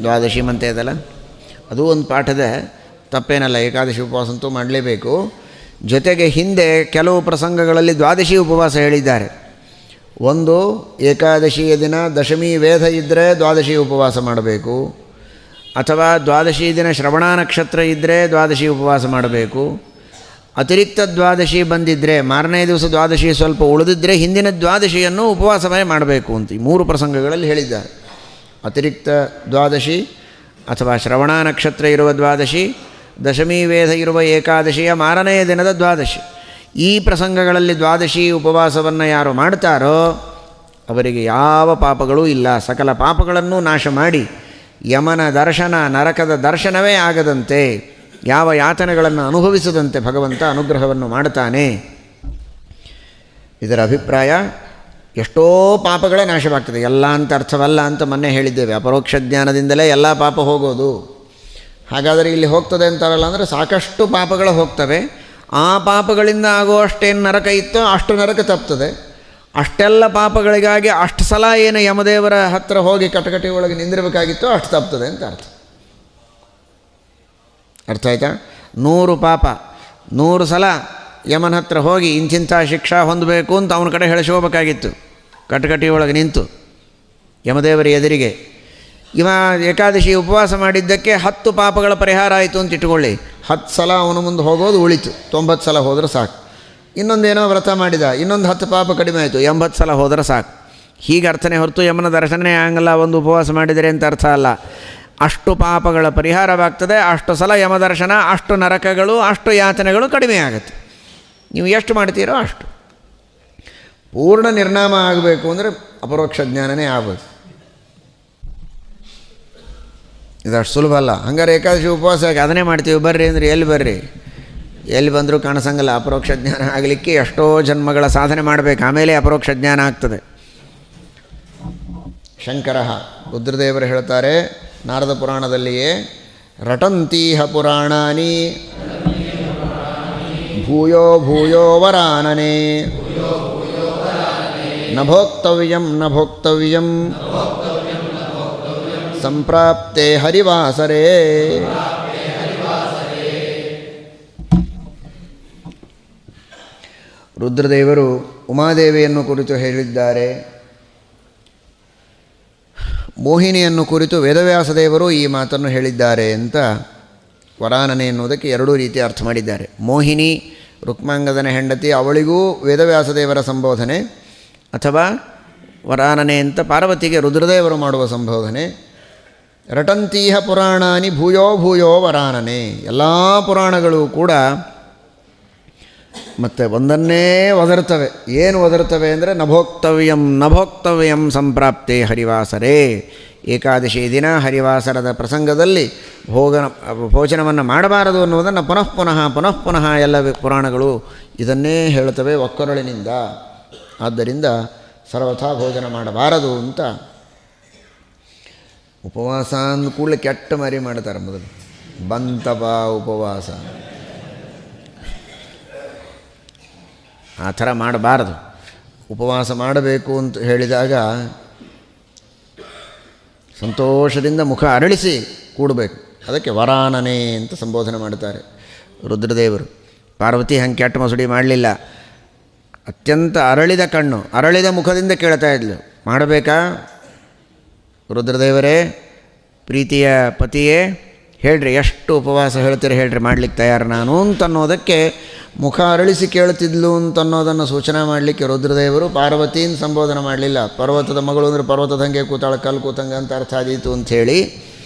ದ್ವಾದಶಿ ಮಂತ ಇದಲ್ಲ, ಅದು ಒಂದು ಪಾಠದ ತಪ್ಪೇನಲ್ಲ. ಏಕಾದಶಿ ಉಪವಾಸ ಅಂತೂ ಮಾಡಲೇಬೇಕು. ಜೊತೆಗೆ ಹಿಂದೆ ಕೆಲವು ಪ್ರಸಂಗಗಳಲ್ಲಿ ದ್ವಾದಶಿ ಉಪವಾಸ ಹೇಳಿದ್ದಾರೆ. ಒಂದು, ಏಕಾದಶಿಯ ದಿನ ದಶಮಿ ವೇದ ಇದ್ದರೆ ದ್ವಾದಶಿ ಉಪವಾಸ ಮಾಡಬೇಕು, ಅಥವಾ ದ್ವಾದಶಿ ದಿನ ಶ್ರವಣ ನಕ್ಷತ್ರ ಇದ್ದರೆ ದ್ವಾದಶಿ ಉಪವಾಸ ಮಾಡಬೇಕು. ಅತಿರಿಕ್ತ ದ್ವಾದಶಿ ಬಂದಿದ್ದರೆ, ಮಾರನೇ ದಿವಸ ದ್ವಾದಶಿ ಸ್ವಲ್ಪ ಉಳಿದಿದ್ದರೆ ಹಿಂದಿನ ದ್ವಾದಶಿಯನ್ನು ಉಪವಾಸವೇ ಮಾಡಬೇಕು ಅಂತ ಈ ಮೂರು ಪ್ರಸಂಗಗಳಲ್ಲಿ ಹೇಳಿದ್ದಾರೆ. ಅತಿರಿಕ್ತ ದ್ವಾದಶಿ ಅಥವಾ ಶ್ರವಣ ನಕ್ಷತ್ರ ಇರುವ ದ್ವಾದಶಿ, ದಶಮಿ ವೇದ ಇರುವ ಏಕಾದಶಿಯ ಮಾರನೆಯ ದಿನದ ದ್ವಾದಶಿ. ಈ ಪ್ರಸಂಗಗಳಲ್ಲಿ ದ್ವಾದಶಿ ಉಪವಾಸವನ್ನು ಯಾರು ಮಾಡ್ತಾರೋ ಅವರಿಗೆ ಯಾವ ಪಾಪಗಳೂ ಇಲ್ಲ. ಸಕಲ ಪಾಪಗಳನ್ನು ನಾಶ ಮಾಡಿ ಯಮನ ದರ್ಶನ, ನರಕದ ದರ್ಶನವೇ ಆಗದಂತೆ, ಯಾವ ಯಾತನೆಗಳನ್ನು ಅನುಭವಿಸದಂತೆ ಭಗವಂತ ಅನುಗ್ರಹವನ್ನು ಮಾಡ್ತಾನೆ. ಇದರ ಅಭಿಪ್ರಾಯ ಎಷ್ಟೋ ಪಾಪಗಳೇ ನಾಶವಾಗ್ತದೆ. ಎಲ್ಲ ಅಂತ ಅರ್ಥವಲ್ಲ ಅಂತ ಮೊನ್ನೆ ಹೇಳಿದ್ದೇವೆ. ಅಪರೋಕ್ಷ ಜ್ಞಾನದಿಂದಲೇ ಎಲ್ಲ ಪಾಪ ಹೋಗೋದು. ಹಾಗಾದರೆ ಇಲ್ಲಿ ಹೋಗ್ತದೆ ಅಂತಾರಲ್ಲ ಅಂದರೆ ಸಾಕಷ್ಟು ಪಾಪಗಳು ಹೋಗ್ತವೆ. ಆ ಪಾಪಗಳಿಂದ ಆಗುವಷ್ಟೇನು ನರಕ ಇತ್ತೋ ಅಷ್ಟು ನರಕ ತಪ್ತದೆ. ಅಷ್ಟೆಲ್ಲ ಪಾಪಗಳಿಗಾಗಿ ಅಷ್ಟು ಸಲ ಏನು ಯಮದೇವರ ಹತ್ತಿರ ಹೋಗಿ ಕಟಕಟಿ ಒಳಗೆ ನಿಂದಿರಬೇಕಾಗಿತ್ತೋ ಅಷ್ಟು ತಪ್ತದೆ ಅಂತ ಅರ್ಥ. ಅರ್ಥ ಆಯ್ತಾ? 100 ಪಾಪ 100 ಸಲ ಯಮನ ಹತ್ರ ಹೋಗಿ ಇಂಚಿಂಥ ಶಿಕ್ಷಾ ಹೊಂದಬೇಕು ಅಂತ ಅವನ ಕಡೆ ಹೇಳಿಸ್ಕೋಬೇಕಾಗಿತ್ತು. ಕಟಕಟಿ ಒಳಗೆ ನಿಂತು ಯಮದೇವರ ಎದುರಿಗೆ. ಇವ ಏಕಾದಶಿ ಉಪವಾಸ ಮಾಡಿದ್ದಕ್ಕೆ 10 ಪಾಪಗಳ ಪರಿಹಾರ ಆಯಿತು ಅಂತ ಇಟ್ಕೊಳ್ಳಿ. 10 ಸಲ ಅವನ ಮುಂದೆ ಹೋಗೋದು ಉಳಿತು, 90 ಸಲ ಹೋದ್ರೆ ಸಾಕು. ಇನ್ನೊಂದೇನೋ ವ್ರತ ಮಾಡಿದ, ಇನ್ನೊಂದು 10 ಪಾಪ ಕಡಿಮೆ ಆಯಿತು, 80 ಸಲ ಹೋದ್ರೆ ಸಾಕು. ಹೀಗೆ ಅರ್ಥನೇ ಹೊರತು ಯಮನ ದರ್ಶನನೇ ಆಗಲ್ಲ ಒಂದು ಉಪವಾಸ ಮಾಡಿದರೆ ಅಂತ ಅರ್ಥ ಅಲ್ಲ. ಅಷ್ಟು ಪಾಪಗಳ ಪರಿಹಾರವಾಗ್ತದೆ, ಅಷ್ಟು ಸಲ ಯಮದರ್ಶನ, ಅಷ್ಟು ನರಕಗಳು, ಅಷ್ಟು ಯಾತನೆಗಳು ಕಡಿಮೆ ಆಗುತ್ತೆ. ನೀವು ಎಷ್ಟು ಮಾಡ್ತೀರೋ ಅಷ್ಟು. ಪೂರ್ಣ ನಿರ್ನಾಮ ಆಗಬೇಕು ಅಂದರೆ ಅಪರೋಕ್ಷ ಜ್ಞಾನನೇ ಆಗಬೇಕು. ಇದಷ್ಟು ಸುಲಭ ಅಲ್ಲ. ಹಂಗಾರೆ ಏಕಾದಶಿ ಉಪವಾಸ ಅದನ್ನೇ ಮಾಡ್ತೀವಿ, ಬರ್ರಿ ಅಂದರೆ ಎಲ್ಲಿ ಬರ್ರಿ, ಎಲ್ಲಿ ಬಂದರೂ ಕಾಣಿಸಂಗಲ್ಲ. ಅಪರೋಕ್ಷ ಜ್ಞಾನ ಆಗಲಿಕ್ಕೆ ಎಷ್ಟೋ ಜನ್ಮಗಳ ಸಾಧನೆ ಮಾಡಬೇಕು, ಆಮೇಲೆ ಅಪರೋಕ್ಷ ಜ್ಞಾನ ಆಗ್ತದೆ. ಶಂಕರ ರುದ್ರದೇವರು ಹೇಳ್ತಾರೆ ನಾರದ ಪುರಾಣದಲ್ಲಿಯೇ, ರಟಂತೀಹ ಪುರಾಣಾನಿ ಭೂಯೋ ಭೂಯೋ ವರಾನನೆ ನ ಭೋಕ್ತವ್ಯಂ ನ ಭೋಕ್ತವ್ಯಂ ಸಂಪ್ರಾಪ್ತೆ ಹರಿವಾಸರೇ. ರುದ್ರದೇವರು ಉಮಾದೇವಿಯನ್ನು ಕುರಿತು ಹೇಳಿದ್ದಾರೆ. ಮೋಹಿನಿಯನ್ನು ಕುರಿತು ವೇದವ್ಯಾಸ ದೇವರು ಈ ಮಾತನ್ನು ಹೇಳಿದ್ದಾರೆ ಅಂತ ವರಾನನೆ ಎನ್ನುವುದಕ್ಕೆ 2 ರೀತಿ ಅರ್ಥ ಮಾಡಿದ್ದಾರೆ. ಮೋಹಿನಿ ರುಕ್ಮಾಂಗದನ ಹೆಂಡತಿ, ಅವಳಿಗೂ ವೇದವ್ಯಾಸ ದೇವರ ಸಂಬೋಧನೆ, ಅಥವಾ ವರಾನನೆ ಅಂತ ಪಾರ್ವತಿಗೆ ರುದ್ರದೇವರು ಮಾಡುವ ಸಂಬೋಧನೆ. ರಟಂತೀಹ ಪುರಾಣಾನಿ ಭೂಯೋ ಭೂಯೋ ವರಾನನೆ. ಎಲ್ಲ ಪುರಾಣಗಳು ಕೂಡ ಮತ್ತು ಒಂದನ್ನೇ ಒದರ್ತವೆ. ಏನು ಒದರ್ತವೆ ಅಂದರೆ ನಭೋಕ್ತವ್ಯಂ ನಭೋಕ್ತವ್ಯಂ ಸಂಪ್ರಾಪ್ತೆ ಹರಿವಾಸರೇ. ಏಕಾದಶಿ ದಿನ ಹರಿವಾಸರದ ಪ್ರಸಂಗದಲ್ಲಿ ಭೋಜನವನ್ನು ಮಾಡಬಾರದು ಅನ್ನುವುದನ್ನು ಪುನಃ ಪುನಃ ಪುನಃ ಪುನಃ ಎಲ್ಲ ಪುರಾಣಗಳು ಇದನ್ನೇ ಹೇಳುತ್ತವೆ ಒಕ್ಕೊರಳಿನಿಂದ. ಆದ್ದರಿಂದ ಸರ್ವಥಾ ಭೋಜನ ಮಾಡಬಾರದು ಅಂತ. ಉಪವಾಸ ಅಂದ ಕೂಡಲೇ ಕೆಟ್ಟ ಮರಿ ಮಾಡ್ತಾರೆ. ಮೊದಲು ಬಂತಪ ಉಪವಾಸ, ಆ ಥರ ಮಾಡಬಾರದು. ಉಪವಾಸ ಮಾಡಬೇಕು ಅಂತ ಹೇಳಿದಾಗ ಸಂತೋಷದಿಂದ ಮುಖ ಅರಳಿಸಿ ಕೂಡಬೇಕು. ಅದಕ್ಕೆ ವರಾನನೆ ಅಂತ ಸಂಬೋಧನೆ ಮಾಡ್ತಾರೆ ರುದ್ರದೇವರು. ಪಾರ್ವತಿ ಹಂಗೆ ಕೆಟ್ಟ ಮಸುಡಿ ಮಾಡಲಿಲ್ಲ. ಅತ್ಯಂತ ಅರಳಿದ ಕಣ್ಣು, ಅರಳಿದ ಮುಖದಿಂದ ಕೇಳ್ತಾ ಇದ್ಲು, ಮಾಡಬೇಕಾ ರುದ್ರದೇವರೇ, ಪ್ರೀತಿಯ ಪತಿಯೇ, ಹೇಳ್ರಿ ಎಷ್ಟು ಉಪವಾಸ ಹೇಳ್ತೀರಿ ಹೇಳ್ರಿ, ಮಾಡ್ಲಿಕ್ಕೆ ತಯಾರು ನಾನು ಅಂತನ್ನೋದಕ್ಕೆ ಮುಖ ಅರಳಿಸಿ ಕೇಳ್ತಿದ್ಲು ಅಂತನ್ನೋದನ್ನು ಸೂಚನೆ ಮಾಡಲಿಕ್ಕೆ ರುದ್ರದೇವರು ಪಾರ್ವತಿಯನ್ನು ಸಂಬೋಧನೆ ಮಾಡಲಿಲ್ಲ. ಪರ್ವತದ ಮಗಳು ಅಂದರೆ ಪರ್ವತದ ಹಂಗೆ ಕೂತಾಳ, ಕಲ್ಲು ಕೂತಂಗ ಅಂತ ಅರ್ಥ ಆದೀತು ಅಂಥೇಳಿ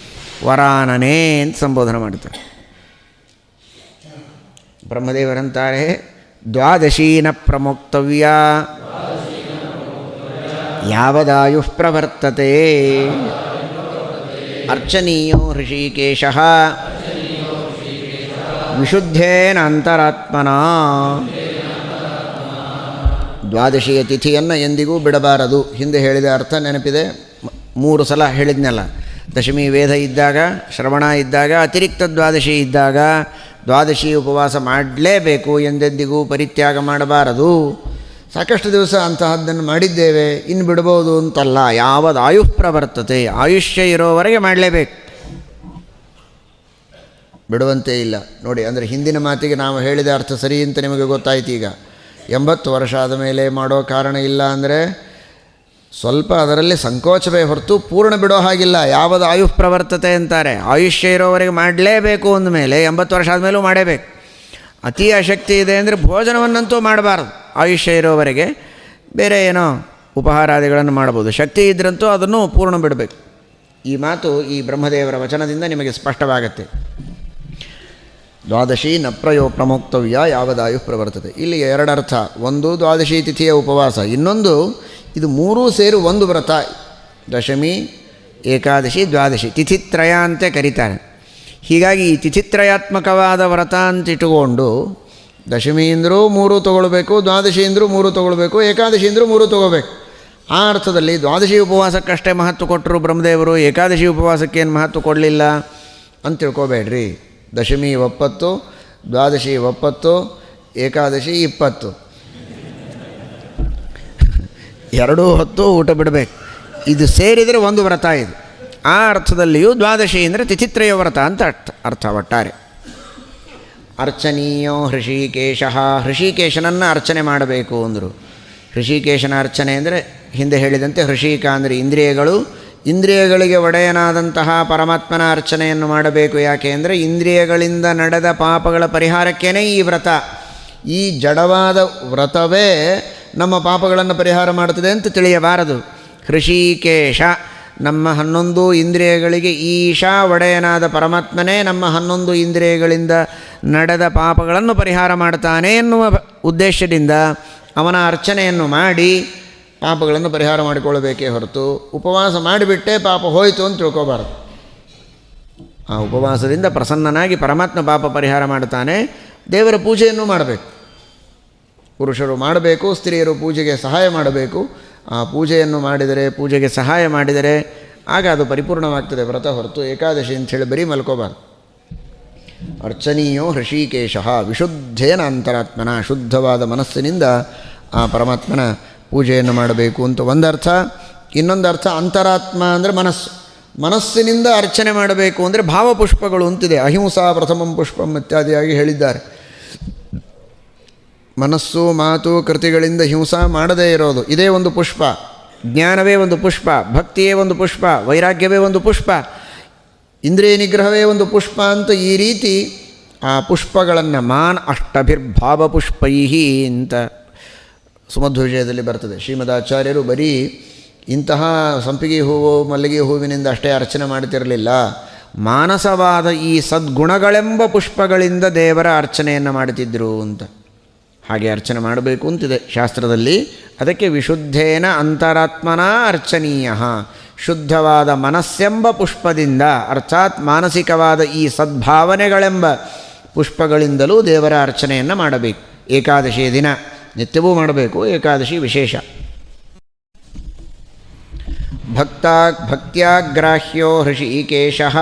ವರಾನನೇ ಅಂತ ಸಂಬೋಧನೆ ಮಾಡ್ತಾರೆ. ಬ್ರಹ್ಮದೇವರಂತಾರೆ, ದ್ವಾದಶೀನ ಪ್ರಮೋಕ್ತವ್ಯ ಯಾವದಾಯುಃ ಪ್ರವರ್ತತೆ ಅರ್ಚನೀಯೋ ಹೃಷಿಕೇಶಃ ವಿಶುದ್ಧೇನ ಅಂತರಾತ್ಮನ. ದ್ವಾದಶಿಯ ತಿಥಿಯನ್ನು ಎಂದಿಗೂ ಬಿಡಬಾರದು. ಹಿಂದೆ ಹೇಳಿದ ಅರ್ಥ ನೆನಪಿದೆ, 3 ಸಲ ಹೇಳಿದ್ನಲ್ಲ. ದಶಮಿ ವೇದ ಇದ್ದಾಗ, ಶ್ರವಣ ಇದ್ದಾಗ, ಅತಿರಿಕ್ತ ದ್ವಾದಶಿ ಇದ್ದಾಗ ದ್ವಾದಶಿ ಉಪವಾಸ ಮಾಡಲೇಬೇಕು, ಎಂದೆಂದಿಗೂ ಪರಿತ್ಯಾಗ ಮಾಡಬಾರದು. ಸಾಕಷ್ಟು ದಿವಸ ಅಂತಹದ್ದನ್ನು ಮಾಡಿದ್ದೇವೆ, ಇನ್ನು ಬಿಡ್ಬೋದು ಅಂತಲ್ಲ. ಯಾವದು ಆಯುಃ ಪ್ರವರ್ತತೆ, ಆಯುಷ್ಯ ಇರೋವರೆಗೆ ಮಾಡಲೇಬೇಕು, ಬಿಡುವಂತೆ ಇಲ್ಲ. ನೋಡಿ, ಅಂದರೆ ಹಿಂದಿನ ಮಾತಿಗೆ ನಾವು ಹೇಳಿದ ಅರ್ಥ ಸರಿ ಅಂತ ನಿಮಗೆ ಗೊತ್ತಾಯ್ತು. ಈಗ 80 ವರ್ಷ ಆದ ಮೇಲೆ ಮಾಡೋ ಕಾರಣ ಇಲ್ಲ ಅಂದರೆ ಸ್ವಲ್ಪ ಅದರಲ್ಲಿ ಸಂಕೋಚವೇ ಹೊರತು ಪೂರ್ಣ ಬಿಡೋ ಹಾಗಿಲ್ಲ. ಯಾವುದು ಆಯುಃ ಪ್ರವರ್ತತೆ ಅಂತಾರೆ, ಆಯುಷ್ಯ ಇರೋವರೆಗೆ ಮಾಡಲೇಬೇಕು ಅಂದಮೇಲೆ 80 ವರ್ಷ ಆದಮೇಲೂ ಮಾಡಬೇಕು. ಅತಿ ಆಸಕ್ತಿ ಇದೆ ಅಂದರೆ ಭೋಜನವನ್ನಂತೂ ಮಾಡಬಾರ್ದು ಆಯುಷ್ಯ ಇರೋವರೆಗೆ. ಬೇರೆ ಏನೋ ಉಪಹಾರಾದಿಗಳನ್ನು ಮಾಡ್ಬೋದು. ಶಕ್ತಿ ಇದ್ರಂತೂ ಅದನ್ನು ಪೂರ್ಣ ಬಿಡಬೇಕು. ಈ ಮಾತು ಈ ಬ್ರಹ್ಮದೇವರ ವಚನದಿಂದ ನಿಮಗೆ ಸ್ಪಷ್ಟವಾಗತ್ತೆ. ದ್ವಾದಶಿ ನ ಪ್ರಮೋಕ್ತವ್ಯ ಯಾವದಾಯು ಪ್ರವರ್ತತೆ. ಇಲ್ಲಿ 2 ಅರ್ಥ. ಒಂದು ದ್ವಾದಶಿ ತಿಥಿಯ ಉಪವಾಸ, ಇನ್ನೊಂದು ಇದು 3 ಸೇರಿ ಒಂದು ವ್ರತ. ದಶಮಿ, ಏಕಾದಶಿ, ದ್ವಾದಶಿ ತಿಥಿತ್ರಯ ಅಂತ ಕರೀತಾರೆ. ಹೀಗಾಗಿ ಈ ತಿಥಿತ್ರಯಾತ್ಮಕವಾದ ವ್ರತ ಅಂತ ಇಟ್ಟುಕೊಂಡು ದಶಮಿಯಿಂದರೂ 3 ತೊಗೊಳ್ಬೇಕು, ದ್ವಾದಶಿಯಿಂದರೂ 3 ತೊಗೊಳ್ಬೇಕು, ಏಕಾದಶಿಯಿಂದರೂ 3 ತೊಗೋಬೇಕು. ಆ ಅರ್ಥದಲ್ಲಿ ದ್ವಾದಶಿ ಉಪವಾಸಕ್ಕಷ್ಟೇ ಮಹತ್ವ ಕೊಟ್ಟರು ಬ್ರಹ್ಮದೇವರು, ಏಕಾದಶಿ ಉಪವಾಸಕ್ಕೇನು ಮಹತ್ವ ಕೊಡಲಿಲ್ಲ ಅಂತ ತಿಳ್ಕೊಬೇಡ್ರಿ. ದಶಮಿ 70, ದ್ವಾದಶಿ 70, ಏಕಾದಶಿ 20, 2 ಹೊತ್ತು ಊಟ ಬಿಡಬೇಕು. ಇದು ಸೇರಿದರೆ ಒಂದು ವ್ರತ. ಇದು ಆ ಅರ್ಥದಲ್ಲಿಯೂ ದ್ವಾದಶಿ ಅಂದರೆ ತಿಥಿತ್ರಯ ವ್ರತ ಅಂತ ಅರ್ಥ ಒಟ್ಟಾರೆ. ಅರ್ಚನೀಯೋ ಹೃಷಿಕೇಶ, ಹೃಷಿಕೇಶನನ್ನು ಅರ್ಚನೆ ಮಾಡಬೇಕು ಅಂದರು. ಹೃಷಿಕೇಶನ ಅರ್ಚನೆ ಅಂದರೆ ಹಿಂದೆ ಹೇಳಿದಂತೆ ಹೃಷಿಕ ಅಂದರೆ ಇಂದ್ರಿಯಗಳು, ಇಂದ್ರಿಯಗಳಿಗೆ ಒಡೆಯನಾದಂತಹ ಪರಮಾತ್ಮನ ಅರ್ಚನೆಯನ್ನು ಮಾಡಬೇಕು. ಯಾಕೆ ಅಂದರೆ ಇಂದ್ರಿಯಗಳಿಂದ ನಡೆದ ಪಾಪಗಳ ಪರಿಹಾರಕ್ಕೇ ಈ ವ್ರತ. ಈ ಜಡವಾದ ವ್ರತವೇ ನಮ್ಮ ಪಾಪಗಳನ್ನು ಪರಿಹಾರ ಮಾಡುತ್ತದೆ ಅಂತ ತಿಳಿಯಬಾರದು. ಹೃಷಿಕೇಶ, ನಮ್ಮ 11 ಇಂದ್ರಿಯಗಳಿಗೆ ಈಶಾ ಒಡೆಯನಾದ ಪರಮಾತ್ಮನೇ ನಮ್ಮ 11 ಇಂದ್ರಿಯಗಳಿಂದ ನಡೆದ ಪಾಪಗಳನ್ನು ಪರಿಹಾರ ಮಾಡ್ತಾನೆ ಎನ್ನುವ ಉದ್ದೇಶದಿಂದ ಅವನ ಅರ್ಚನೆಯನ್ನು ಮಾಡಿ ಪಾಪಗಳನ್ನು ಪರಿಹಾರ ಮಾಡಿಕೊಳ್ಳಬೇಕೇ ಹೊರತು ಉಪವಾಸ ಮಾಡಿಬಿಟ್ಟೆ ಪಾಪ ಹೋಯಿತು ಅಂತ ತಿಳ್ಕೋಬಾರದು. ಆ ಉಪವಾಸದಿಂದ ಪ್ರಸನ್ನನಾಗಿ ಪರಮಾತ್ಮ ಪಾಪ ಪರಿಹಾರ ಮಾಡ್ತಾನೆ. ದೇವರ ಪೂಜೆಯನ್ನು ಮಾಡಬೇಕು. ಪುರುಷರು ಮಾಡಬೇಕು, ಸ್ತ್ರೀಯರು ಪೂಜೆಗೆ ಸಹಾಯ ಮಾಡಬೇಕು. ಆ ಪೂಜೆಯನ್ನು ಮಾಡಿದರೆ, ಪೂಜೆಗೆ ಸಹಾಯ ಮಾಡಿದರೆ ಆಗ ಅದು ಪರಿಪೂರ್ಣವಾಗ್ತದೆ ವ್ರತ, ಹೊರತು ಏಕಾದಶಿ ಅಂಥೇಳಿ ಬರೀ ಮಲ್ಕೋಬಾರ್ದು. ಅರ್ಚನೀಯೋ ಹೃಷಿಕೇಶ ವಿಶುದ್ಧೇನ ಅಂತರಾತ್ಮನ, ಶುದ್ಧವಾದ ಮನಸ್ಸಿನಿಂದ ಆ ಪರಮಾತ್ಮನ ಪೂಜೆಯನ್ನು ಮಾಡಬೇಕು ಅಂತ ಒಂದರ್ಥ. ಇನ್ನೊಂದು ಅರ್ಥ ಅಂತರಾತ್ಮ ಅಂದರೆ ಮನಸ್ಸು, ಮನಸ್ಸಿನಿಂದ ಅರ್ಚನೆ ಮಾಡಬೇಕು ಅಂದರೆ ಭಾವಪುಷ್ಪಗಳು ಅಂತಿದೆ. ಅಹಿಂಸಾ ಪ್ರಥಮಂ ಪುಷ್ಪಂ ಇತ್ಯಾದಿಯಾಗಿ ಹೇಳಿದ್ದಾರೆ. ಮನಸ್ಸು ಮಾತು ಕೃತಿಗಳಿಂದ ಹಿಂಸಾ ಮಾಡದೇ ಇರೋದು ಇದೇ ಒಂದು ಪುಷ್ಪ. ಜ್ಞಾನವೇ ಒಂದು ಪುಷ್ಪ, ಭಕ್ತಿಯೇ ಒಂದು ಪುಷ್ಪ, ವೈರಾಗ್ಯವೇ ಒಂದು ಪುಷ್ಪ, ಇಂದ್ರಿಯ ನಿಗ್ರಹವೇ ಒಂದು ಪುಷ್ಪ ಅಂತ ಈ ರೀತಿ ಆ ಪುಷ್ಪಗಳನ್ನು ಮಾನ್ ಅಷ್ಟಭಿರ್ಭಾವಪುಷ್ಪೈ ಅಂತ ಸುಮಧ್ವ ವಿಜಯದಲ್ಲಿ ಬರ್ತದೆ. ಶ್ರೀಮದಾಚಾರ್ಯರು ಬರೀ ಇಂತಹ ಸಂಪಿಗೆ ಹೂವು ಮಲ್ಲಿಗೆ ಹೂವಿನಿಂದ ಅಷ್ಟೇ ಅರ್ಚನೆ ಮಾಡ್ತಿರಲಿಲ್ಲ, ಮಾನಸವಾದ ಈ ಸದ್ಗುಣಗಳೆಂಬ ಪುಷ್ಪಗಳಿಂದ ದೇವರ ಅರ್ಚನೆಯನ್ನು ಮಾಡುತ್ತಿದ್ದರು ಅಂತ. ಹಾಗೆ ಅರ್ಚನೆ ಮಾಡಬೇಕು ಅಂತಿದೆ ಶಾಸ್ತ್ರದಲ್ಲಿ. ಅದಕ್ಕೆ ವಿಶುದ್ಧೇನ ಅಂತರಾತ್ಮನ ಅರ್ಚನೀಯ, ಶುದ್ಧವಾದ ಮನಸ್ಸೆಂಬ ಪುಷ್ಪದಿಂದ ಅರ್ಥಾತ್ ಮಾನಸಿಕವಾದ ಈ ಸದ್ಭಾವನೆಗಳೆಂಬ ಪುಷ್ಪಗಳಿಂದಲೂ ದೇವರ ಅರ್ಚನೆಯನ್ನು ಮಾಡಬೇಕು. ಏಕಾದಶಿಯ ದಿನ ನಿತ್ಯವೂ ಮಾಡಬೇಕು, ಏಕಾದಶಿ ವಿಶೇಷ. ಭಕ್ತ್ಯಾಗ್ರಾಹ್ಯೋ ಹೃಷಿಕೇಶಃ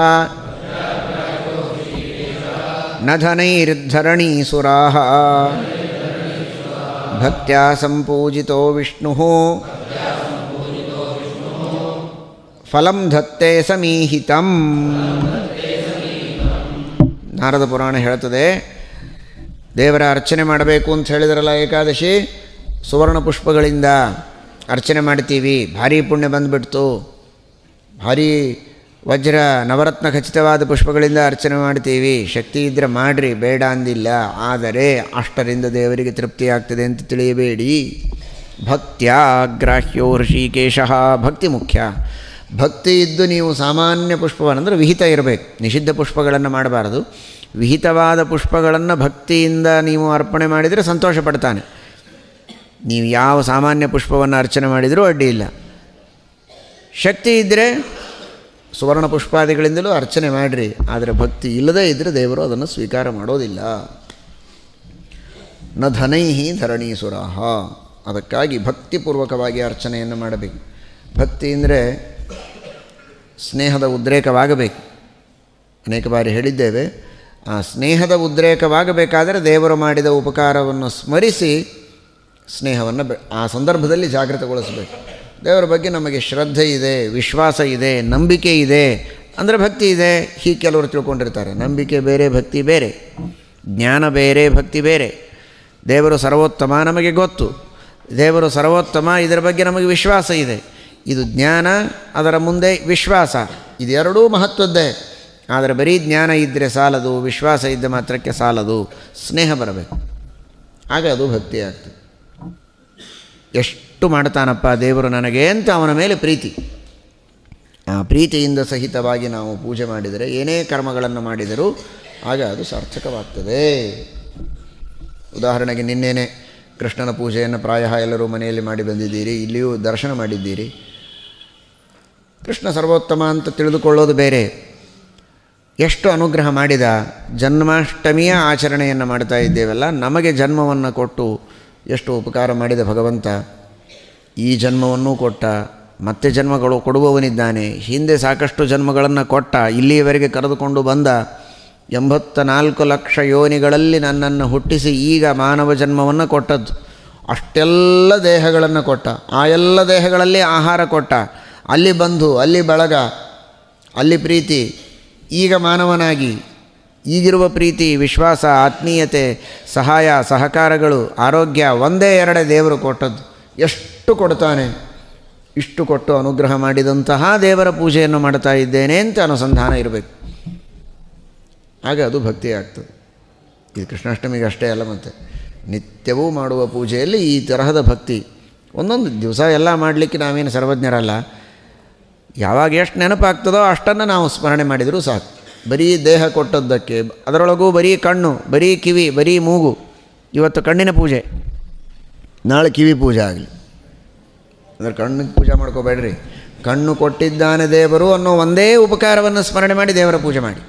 ನ ಧನೈರ್ಧರಣೀಸುರಾಃ ಭಕ್ತ್ಯಾ ಸಂಪೂಜಿತೋ ವಿಷ್ಣುಃ ಫಲಂ ಧತ್ತೆ ಸಮೀಹಿತಂ. ನಾರದ ಪುರಾಣ ಹೇಳ್ತದೆ, ದೇವರ ಅರ್ಚನೆ ಮಾಡಬೇಕು ಅಂತ ಹೇಳಿದ್ರಲ್ಲ ಏಕಾದಶಿ, ಸುವರ್ಣ ಪುಷ್ಪಗಳಿಂದ ಅರ್ಚನೆ ಮಾಡ್ತೀವಿ, ಭಾರೀ ಪುಣ್ಯ ಬಂದುಬಿಡ್ತು, ಭಾರೀ ವಜ್ರ ನವರತ್ನ ಖಚಿತವಾದ ಪುಷ್ಪಗಳಿಂದ ಅರ್ಚನೆ ಮಾಡ್ತೀವಿ, ಶಕ್ತಿ ಇದ್ದರೆ ಮಾಡಿರಿ, ಬೇಡ ಅಂದಿಲ್ಲ. ಆದರೆ ಅಷ್ಟರಿಂದ ದೇವರಿಗೆ ತೃಪ್ತಿಯಾಗ್ತದೆ ಅಂತ ತಿಳಿಯಬೇಡಿ. ಭಕ್ತ್ಯಾಗ್ರಾಹ್ಯೋ ಹೃಷಿಕೇಶಃ, ಭಕ್ತಿ ಮುಖ್ಯ. ಭಕ್ತಿ ಇದ್ದು ನೀವು ಸಾಮಾನ್ಯ ಪುಷ್ಪವನ್ನು ಅಂದರೆ ವಿಹಿತ ಇರಬೇಕು, ನಿಷಿದ್ಧ ಪುಷ್ಪಗಳನ್ನು ಮಾಡಬಾರದು. ವಿಹಿತವಾದ ಪುಷ್ಪಗಳನ್ನು ಭಕ್ತಿಯಿಂದ ನೀವು ಅರ್ಪಣೆ ಮಾಡಿದರೆ ಸಂತೋಷ ಪಡ್ತಾನೆ. ನೀವು ಯಾವ ಸಾಮಾನ್ಯ ಪುಷ್ಪವನ್ನು ಅರ್ಚನೆ ಮಾಡಿದರೂ ಅಡ್ಡಿ ಇಲ್ಲ. ಶಕ್ತಿ ಇದ್ದರೆ ಸುವರ್ಣ ಪುಷ್ಪಾದಿಗಳಿಂದಲೂ ಅರ್ಚನೆ ಮಾಡಿರಿ, ಆದರೆ ಭಕ್ತಿ ಇಲ್ಲದೇ ಇದ್ದರೆ ದೇವರು ಅದನ್ನು ಸ್ವೀಕಾರ ಮಾಡೋದಿಲ್ಲ. ನ ಧನೈಹಿ ಧರಣೀಸುರಾಹ, ಅದಕ್ಕಾಗಿ ಭಕ್ತಿಪೂರ್ವಕವಾಗಿ ಅರ್ಚನೆಯನ್ನು ಮಾಡಬೇಕು. ಭಕ್ತಿ ಅಂದರೆ ಸ್ನೇಹದ ಉದ್ರೇಕವಾಗಬೇಕು. ಅನೇಕ ಬಾರಿ ಹೇಳಿದ್ದೇವೆ, ಆ ಸ್ನೇಹದ ಉದ್ರೇಕವಾಗಬೇಕಾದರೆ ದೇವರು ಮಾಡಿದ ಉಪಕಾರವನ್ನು ಸ್ಮರಿಸಿ ಸ್ನೇಹವನ್ನು ಆ ಸಂದರ್ಭದಲ್ಲಿ ಜಾಗೃತಗೊಳಿಸಬೇಕು. ದೇವರ ಬಗ್ಗೆ ನಮಗೆ ಶ್ರದ್ಧೆ ಇದೆ, ವಿಶ್ವಾಸ ಇದೆ, ನಂಬಿಕೆ ಇದೆ ಅಂದರೆ ಭಕ್ತಿ ಇದೆ. ಹೀಗೆ ಕೆಲವರು ತಿಳ್ಕೊಂಡಿರ್ತಾರೆ. ನಂಬಿಕೆ ಬೇರೆ, ಭಕ್ತಿ ಬೇರೆ, ಜ್ಞಾನ ಬೇರೆ, ಭಕ್ತಿ ಬೇರೆ. ದೇವರು ಸರ್ವೋತ್ತಮ ನಮಗೆ ಗೊತ್ತು, ದೇವರು ಸರ್ವೋತ್ತಮ, ಇದರ ಬಗ್ಗೆ ನಮಗೆ ವಿಶ್ವಾಸ ಇದೆ. ಇದು ಜ್ಞಾನ, ಅದರ ಮುಂದೆ ವಿಶ್ವಾಸ, ಇದೆರಡೂ ಮಹತ್ವದ್ದೇ. ಆದರೆ ಬರೀ ಜ್ಞಾನ ಇದ್ದರೆ ಸಾಲದು, ವಿಶ್ವಾಸ ಇದ್ದ ಮಾತ್ರಕ್ಕೆ ಸಾಲದು, ಸ್ನೇಹ ಬರಬೇಕು, ಆಗ ಅದು ಭಕ್ತಿ ಆಗ್ತದೆ. ಎಷ್ಟು ಮಾಡ್ತಾನಪ್ಪ ದೇವರು ನನಗೆ ಅಂತ ಅವನ ಮೇಲೆ ಪ್ರೀತಿ, ಆ ಪ್ರೀತಿಯಿಂದ ಸಹಿತವಾಗಿ ನಾವು ಪೂಜೆ ಮಾಡಿದರೆ, ಏನೇ ಕರ್ಮಗಳನ್ನು ಮಾಡಿದರೂ ಆಗ ಅದು ಸಾರ್ಥಕವಾಗ್ತದೆ. ಉದಾಹರಣೆಗೆ ನಿನ್ನೆನೇ ಕೃಷ್ಣನ ಪೂಜೆಯನ್ನು ಪ್ರಾಯಃ ಎಲ್ಲರೂ ಮನೆಯಲ್ಲಿ ಮಾಡಿ ಬಂದಿದ್ದೀರಿ, ಇಲ್ಲಿಯೂ ದರ್ಶನ ಮಾಡಿದ್ದೀರಿ. ಕೃಷ್ಣ ಸರ್ವೋತ್ತಮ ಅಂತ ತಿಳಿದುಕೊಳ್ಳೋದು ಬೇರೆ, ಎಷ್ಟು ಅನುಗ್ರಹ ಮಾಡಿದ. ಜನ್ಮಾಷ್ಟಮಿಯ ಆಚರಣೆಯನ್ನು ಮಾಡ್ತಾ ಇದ್ದೇವಲ್ಲ, ನಮಗೆ ಜನ್ಮವನ್ನು ಕೊಟ್ಟು ಎಷ್ಟು ಉಪಕಾರ ಮಾಡಿದ ಭಗವಂತ. ಈ ಜನ್ಮವನ್ನೂ ಕೊಟ್ಟ, ಮತ್ತೆ ಜನ್ಮಗಳು ಕೊಡುವವನಿದ್ದಾನೆ. ಹಿಂದೆ ಸಾಕಷ್ಟು ಜನ್ಮಗಳನ್ನು ಕೊಟ್ಟ, ಇಲ್ಲಿಯವರೆಗೆ ಕರೆದುಕೊಂಡು ಬಂದ. 84 ಲಕ್ಷ ಯೋನಿಗಳಲ್ಲಿ ನನ್ನನ್ನು ಹುಟ್ಟಿಸಿ ಈಗ ಮಾನವ ಜನ್ಮವನ್ನು ಕೊಟ್ಟದ್ದು. ಅಷ್ಟೆಲ್ಲ ದೇಹಗಳನ್ನು ಕೊಟ್ಟ, ಆ ಎಲ್ಲ ದೇಹಗಳಲ್ಲಿ ಆಹಾರ ಕೊಟ್ಟ, ಅಲ್ಲಿ ಬಂಧು, ಅಲ್ಲಿ ಬಳಗ, ಅಲ್ಲಿ ಪ್ರೀತಿ. ಈಗ ಮಾನವನಾಗಿ ಈಗಿರುವ ಪ್ರೀತಿ, ವಿಶ್ವಾಸ, ಆತ್ಮೀಯತೆ, ಸಹಾಯ, ಸಹಕಾರಗಳು, ಆರೋಗ್ಯ ಒಂದೇ ಎರಡೇ ದೇವರು ಕೊಟ್ಟದ್ದು. ಎಷ್ಟು ಕೊಡ್ತಾನೆ, ಇಷ್ಟು ಕೊಟ್ಟು ಅನುಗ್ರಹ ಮಾಡಿದಂತಹ ದೇವರ ಪೂಜೆಯನ್ನು ಮಾಡ್ತಾ ಇದ್ದೇನೆ ಅಂತ ಅನುಸಂಧಾನ ಇರಬೇಕು. ಆಗ ಅದು ಭಕ್ತಿ ಆಗ್ತದೆ. ಇದು ಕೃಷ್ಣಾಷ್ಟಮಿಗೆ ಅಷ್ಟೇ ಅಲ್ಲ, ಮತ್ತು ನಿತ್ಯವೂ ಮಾಡುವ ಪೂಜೆಯಲ್ಲಿ ಈ ತರಹದ ಭಕ್ತಿ. ಒಂದೊಂದು ದಿವಸ ಎಲ್ಲ ಮಾಡಲಿಕ್ಕೆ ನಾವೇನು ಸರ್ವಜ್ಞರಲ್ಲ. ಯಾವಾಗ ಎಷ್ಟು ನೆನಪಾಗ್ತದೋ ಅಷ್ಟನ್ನು ನಾವು ಸ್ಮರಣೆ ಮಾಡಿದರೂ ಸಾಕು. ಬರೀ ದೇಹ ಕೊಟ್ಟದ್ದಕ್ಕೆ, ಅದರೊಳಗೂ ಬರೀ ಕಣ್ಣು, ಬರೀ ಕಿವಿ, ಬರೀ ಮೂಗು. ಇವತ್ತು ಕಣ್ಣಿನ ಪೂಜೆ, ನಾಳೆ ಕಿವಿ ಪೂಜೆ ಆಗಲಿ. ಅಂದರೆ ಕಣ್ಣಿಗೆ ಪೂಜೆ ಮಾಡ್ಕೋಬೇಡ್ರಿ. ಕಣ್ಣು ಕೊಟ್ಟಿದ್ದಾನೆ ದೇವರು ಅನ್ನೋ ಒಂದೇ ಉಪಕಾರವನ್ನು ಸ್ಮರಣೆ ಮಾಡಿ ದೇವರ ಪೂಜೆ ಮಾಡಿ.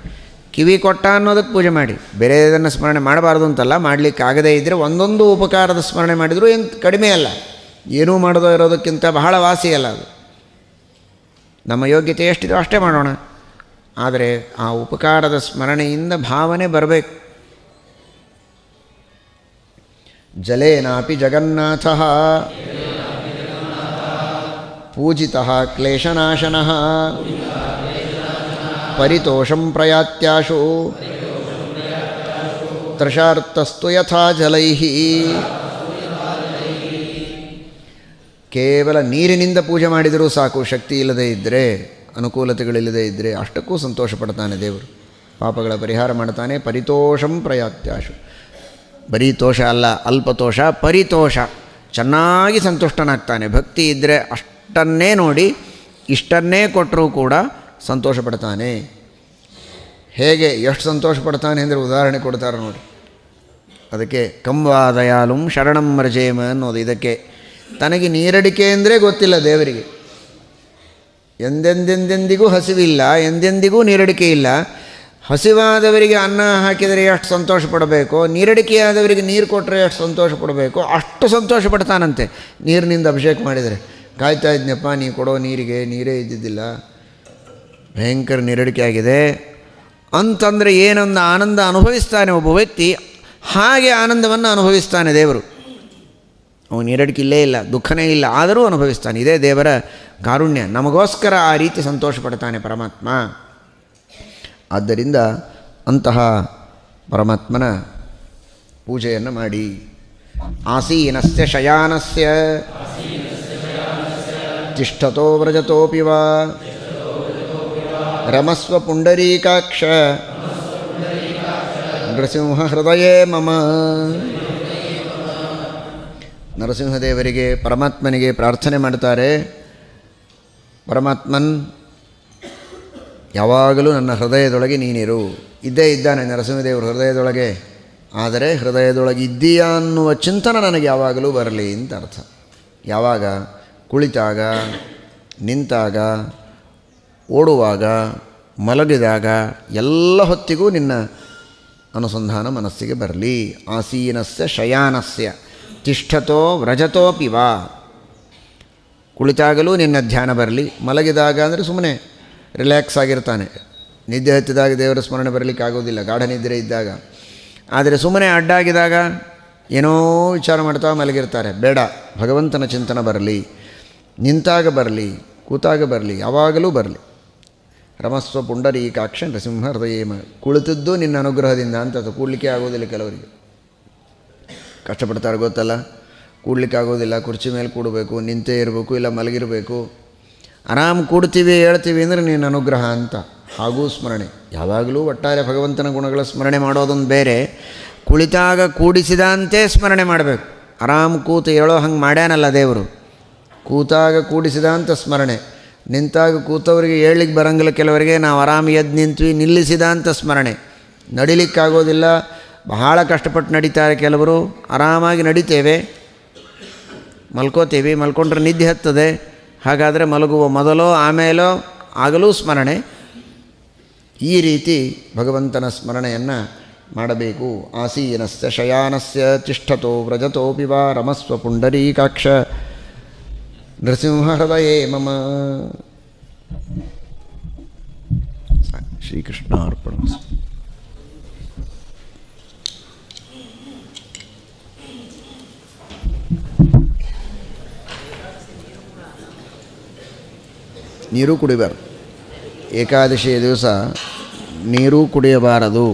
ಕಿವಿ ಕೊಟ್ಟ ಅನ್ನೋದಕ್ಕೆ ಪೂಜೆ ಮಾಡಿ. ಬೇರೆ ಇದನ್ನು ಸ್ಮರಣೆ ಮಾಡಬಾರ್ದು ಅಂತಲ್ಲ, ಮಾಡಲಿಕ್ಕೆ ಆಗದೇ ಇದ್ದರೆ ಒಂದೊಂದು ಉಪಕಾರದ ಸ್ಮರಣೆ ಮಾಡಿದರೂ ಏನು ಕಡಿಮೆ ಅಲ್ಲ. ಏನೂ ಮಾಡದೇ ಇರೋದಕ್ಕಿಂತ ಬಹಳ ವಾಸಿ ಅಲ್ಲ ಅದು. ನಮ್ಮ ಯೋಗ್ಯತೆ ಎಷ್ಟಿದೋ ಅಷ್ಟೇ ಮಾಡೋಣ. ಆದರೆ ಆ ಉಪಕಾರದ ಸ್ಮರಣೆಯಿಂದ ಭಾವನೆ ಬರಬೇಕು. ಜಲೇನಾಪಿ ಜಗನ್ನಾಥಃ ಪೂಜಿತಃ ಕ್ಲೇಶನಾಶನಃ ಪರಿತೋಷಂ ಪ್ರಯಾತ್ಯಾಶು ತೃಷಾರ್ತಸ್ತು ಯಥಾ ಜಲೈಃ. ಕೇವಲ ನೀರಿನಿಂದ ಪೂಜೆ ಮಾಡಿದರೂ ಸಾಕು. ಶಕ್ತಿ ಇಲ್ಲದೇ ಇದ್ದರೆ, ಅನುಕೂಲತೆಗಳಿಲ್ಲದೇ ಇದ್ದರೆ ಅಷ್ಟಕ್ಕೂ ಸಂತೋಷ ಪಡ್ತಾನೆ ದೇವರು. ಪಾಪಗಳ ಪರಿಹಾರ ಮಾಡ್ತಾನೆ. ಪರಿತೋಷಂ ಪ್ರಯಾತ್ಯಾಶು, ಬರೀ ತೋಷ ಅಲ್ಲ, ಅಲ್ಪತೋಷ, ಪರಿತೋಷ. ಚೆನ್ನಾಗಿ ಸಂತುಷ್ಟನಾಗ್ತಾನೆ. ಭಕ್ತಿ ಇದ್ದರೆ ಅಷ್ಟನ್ನೇ ನೋಡಿ ಇಷ್ಟನ್ನೇ ಕೊಟ್ಟರೂ ಕೂಡ ಸಂತೋಷ ಪಡ್ತಾನೆ. ಹೇಗೆ ಎಷ್ಟು ಸಂತೋಷ ಪಡ್ತಾನೆ ಅಂದರೆ ಉದಾಹರಣೆ ಕೊಡ್ತಾರೆ ನೋಡಿ. ಅದಕ್ಕೆ ಕಂವಾ ದಯಾಳುಂ ಶರಣಂ ರಜೇಮ ಅನ್ನೋದು ಇದಕ್ಕೆ. ತನಗೆ ನೀರಡಿಕೆ ಅಂದರೆ ಗೊತ್ತಿಲ್ಲ ದೇವರಿಗೆ. ಎಂದೆಂದೆಂದೆಂದಿಗೂ ಹಸಿವಿಲ್ಲ, ಎಂದೆಂದಿಗೂ ನೀರಡಿಕೆ ಇಲ್ಲ. ಹಸಿವಾದವರಿಗೆ ಅನ್ನ ಹಾಕಿದರೆ ಎಷ್ಟು ಸಂತೋಷ ಪಡಬೇಕು, ನೀರಡಿಕೆಯಾದವರಿಗೆ ನೀರು ಕೊಟ್ಟರೆ ಎಷ್ಟು ಸಂತೋಷ ಪಡಬೇಕು, ಅಷ್ಟು ಸಂತೋಷ ಪಡ್ತಾನಂತೆ. ನೀರಿನಿಂದ ಅಭಿಷೇಕ ಮಾಡಿದರೆ. ಕಾಯ್ತಾ ಇದ್ನಪ್ಪ, ನೀ ಕೊಡೋ ನೀರಿಗೆ ನೀರೇ ಇದ್ದಿದ್ದಿಲ್ಲ, ಭಯಂಕರ ನೀರಡಿಕೆ ಆಗಿದೆ ಅಂತಂದರೆ ಏನೊಂದು ಆನಂದ ಅನುಭವಿಸ್ತಾನೆ ಒಬ್ಬ ವ್ಯಕ್ತಿ. ಹಾಗೆ ಆನಂದವನ್ನು ಅನುಭವಿಸ್ತಾನೆ ದೇವರು. ಅವನು ನೀರಡಿಕೆ ಇಲ್ಲೇ ಇಲ್ಲ, ದುಃಖನೇ ಇಲ್ಲ, ಆದರೂ ಅನುಭವಿಸ್ತಾನೆ. ಇದೇ ದೇವರ ಕಾರುಣ್ಯ. ನಮಗೋಸ್ಕರ ಆ ರೀತಿ ಸಂತೋಷ ಪಡ್ತಾನೆ ಪರಮಾತ್ಮ. ಆದ್ದರಿಂದ ಅಂತಹ ಪರಮಾತ್ಮನ ಪೂಜೆಯನ್ನು ಮಾಡಿ. ಆಸೀನಸ್ಯ ಶಯಾನಸ್ಯ ತಿಷ್ಠತೋ ವ್ರಜತೋಪಿ ವಾ ರಮಸ್ವ ಪುಂಡರೀಕಾಕ್ಷ ನರಸಿಂಹ ಹೃದಯೇ ಮಮ. ನರಸಿಂಹದೇವರಿಗೆ, ಪರಮಾತ್ಮನಿಗೆ ಪ್ರಾರ್ಥನೆ ಮಾಡ್ತಾರೆ. ಪರಮಾತ್ಮನ್, ಯಾವಾಗಲೂ ನನ್ನ ಹೃದಯದೊಳಗೆ ನೀನಿರು. ಇದ್ದೇ ಇದ್ದಾನೆ ನರಸಿಂಹದೇವರು ಹೃದಯದೊಳಗೆ. ಆದರೆ ಹೃದಯದೊಳಗೆ ಇದ್ದೀಯಾ ಅನ್ನುವ ಚಿಂತನೆ ನನಗೆ ಯಾವಾಗಲೂ ಬರಲಿ ಅಂತ ಅರ್ಥ. ಯಾವಾಗ? ಕುಳಿತಾಗ, ನಿಂತಾಗ, ಓಡುವಾಗ, ಮಲಗಿದಾಗ, ಎಲ್ಲ ಹೊತ್ತಿಗೂ ನಿನ್ನ ಅನುಸಂಧಾನ ಮನಸ್ಸಿಗೆ ಬರಲಿ. ಆಸೀನಸ್ಯ ಶಯಾನಸ್ಯ ತಿಷ್ಠತೋ ವ್ರಜತೋಪಿ ವಾ. ಕುಳಿತಾಗಲೂ ನಿನ್ನ ಧ್ಯಾನ ಬರಲಿ. ಮಲಗಿದಾಗ ಅಂದರೆ ಸುಮ್ಮನೆ ರಿಲ್ಯಾಕ್ಸ್ ಆಗಿರ್ತಾನೆ. ನಿದ್ದೆ ಹತ್ತಿದಾಗ ದೇವರ ಸ್ಮರಣೆ ಬರಲಿಕ್ಕೆ ಆಗೋದಿಲ್ಲ, ಗಾಢ ನಿದ್ರೆ ಇದ್ದಾಗ. ಆದರೆ ಸುಮ್ಮನೆ ಅಡ್ಡಾಗಿದಾಗ ಏನೋ ವಿಚಾರ ಮಾಡ್ತಾ ಮಲಗಿರ್ತಾರೆ. ಬೇಡ, ಭಗವಂತನ ಚಿಂತನೆ ಬರಲಿ. ನಿಂತಾಗ ಬರಲಿ, ಕೂತಾಗ ಬರಲಿ, ಯಾವಾಗಲೂ ಬರಲಿ. ರಮಸ್ವ ಪುಂಡರೀಕಾಕ್ಷ ನರಸಿಂಹ ಹೃದಯೇಮ. ಕುಳಿತದ್ದು ನಿನ್ನ ಅನುಗ್ರಹದಿಂದ ಅಂತ. ಅದು ಕೂಡಲಿಕ್ಕೆ ಆಗೋದಿಲ್ಲ ಕೆಲವರಿಗೆ. ಕಷ್ಟಪಡ್ತಾರೆ ಗೊತ್ತಲ್ಲ. ಕೂಡಲಿಕ್ಕೆ ಆಗೋದಿಲ್ಲ, ಕುರ್ಚಿ ಮೇಲೆ ಕೂಡಬೇಕು, ನಿಂತೇ ಇರಬೇಕು, ಇಲ್ಲ ಮಲಗಿರಬೇಕು. ಆರಾಮ್ ಕೂಡ್ತೀವಿ, ಹೇಳ್ತೀವಿ ಅಂದರೆ ನಿನ್ನ ಅನುಗ್ರಹ ಅಂತ. ಹಾಗೂ ಸ್ಮರಣೆ ಯಾವಾಗಲೂ ಒಟ್ಟಾರೆ ಭಗವಂತನ ಗುಣಗಳ ಸ್ಮರಣೆ ಮಾಡೋದೊಂದು ಬೇರೆ. ಕುಳಿತಾಗ ಕೂಡಿಸಿದಂತೆ ಸ್ಮರಣೆ ಮಾಡಬೇಕು. ಆರಾಮ್ ಕೂತು ಹೇಳೋ ಹಂಗೆ ಮಾಡ್ಯಾನಲ್ಲ ದೇವರು. ಕೂತಾಗ ಕೂಡಿಸಿದಂಥ ಸ್ಮರಣೆ. ನಿಂತಾಗ ಕೂತವರಿಗೆ ಹೇಳಲಿಕ್ಕೆ ಬರಂಗಿಲ್ಲ ಕೆಲವರಿಗೆ. ನಾವು ಆರಾಮ್ ಎದ್ದು ನಿಂತ್ವಿ, ನಿಲ್ಲಿಸಿದಂಥ ಸ್ಮರಣೆ. ನಡಿಲಿಕ್ಕಾಗೋದಿಲ್ಲ, ಬಹಳ ಕಷ್ಟಪಟ್ಟು ನಡೀತಾರೆ ಕೆಲವರು. ಆರಾಮಾಗಿ ನಡಿತೇವೆ, ಮಲ್ಕೋತೀವಿ, ಮಲ್ಕೊಂಡ್ರೆ ನಿದ್ದೆ ಹತ್ತದೆ. ಹಾಗಾದರೆ ಮಲಗುವ ಮೊದಲೋ ಆಮೇಲೋ ಆಗಲೂ ಸ್ಮರಣೆ. ಈ ರೀತಿ ಭಗವಂತನ ಸ್ಮರಣೆಯನ್ನು ಮಾಡಬೇಕು. ಆಸೀನಸ್ಯ ಶಯಾನಸ್ಯ ತಿಷ್ಠತೋ ವ್ರಜತೋಪಿ ವಾ ರಮಸ್ವ ಪುಂಡರೀಕಾಕ್ಷ ನೃಸಿಂಹ ಹೃದಯೇ ಮಮ. ಶ್ರೀಕೃಷ್ಣಾರ್ಪಣ. ನೀರು ಕುಡಿಬಾರ್ದು. ಏಕಾದಶಿಯ ದಿವಸ ನೀರು ಕುಡಿಯಬಾರದು.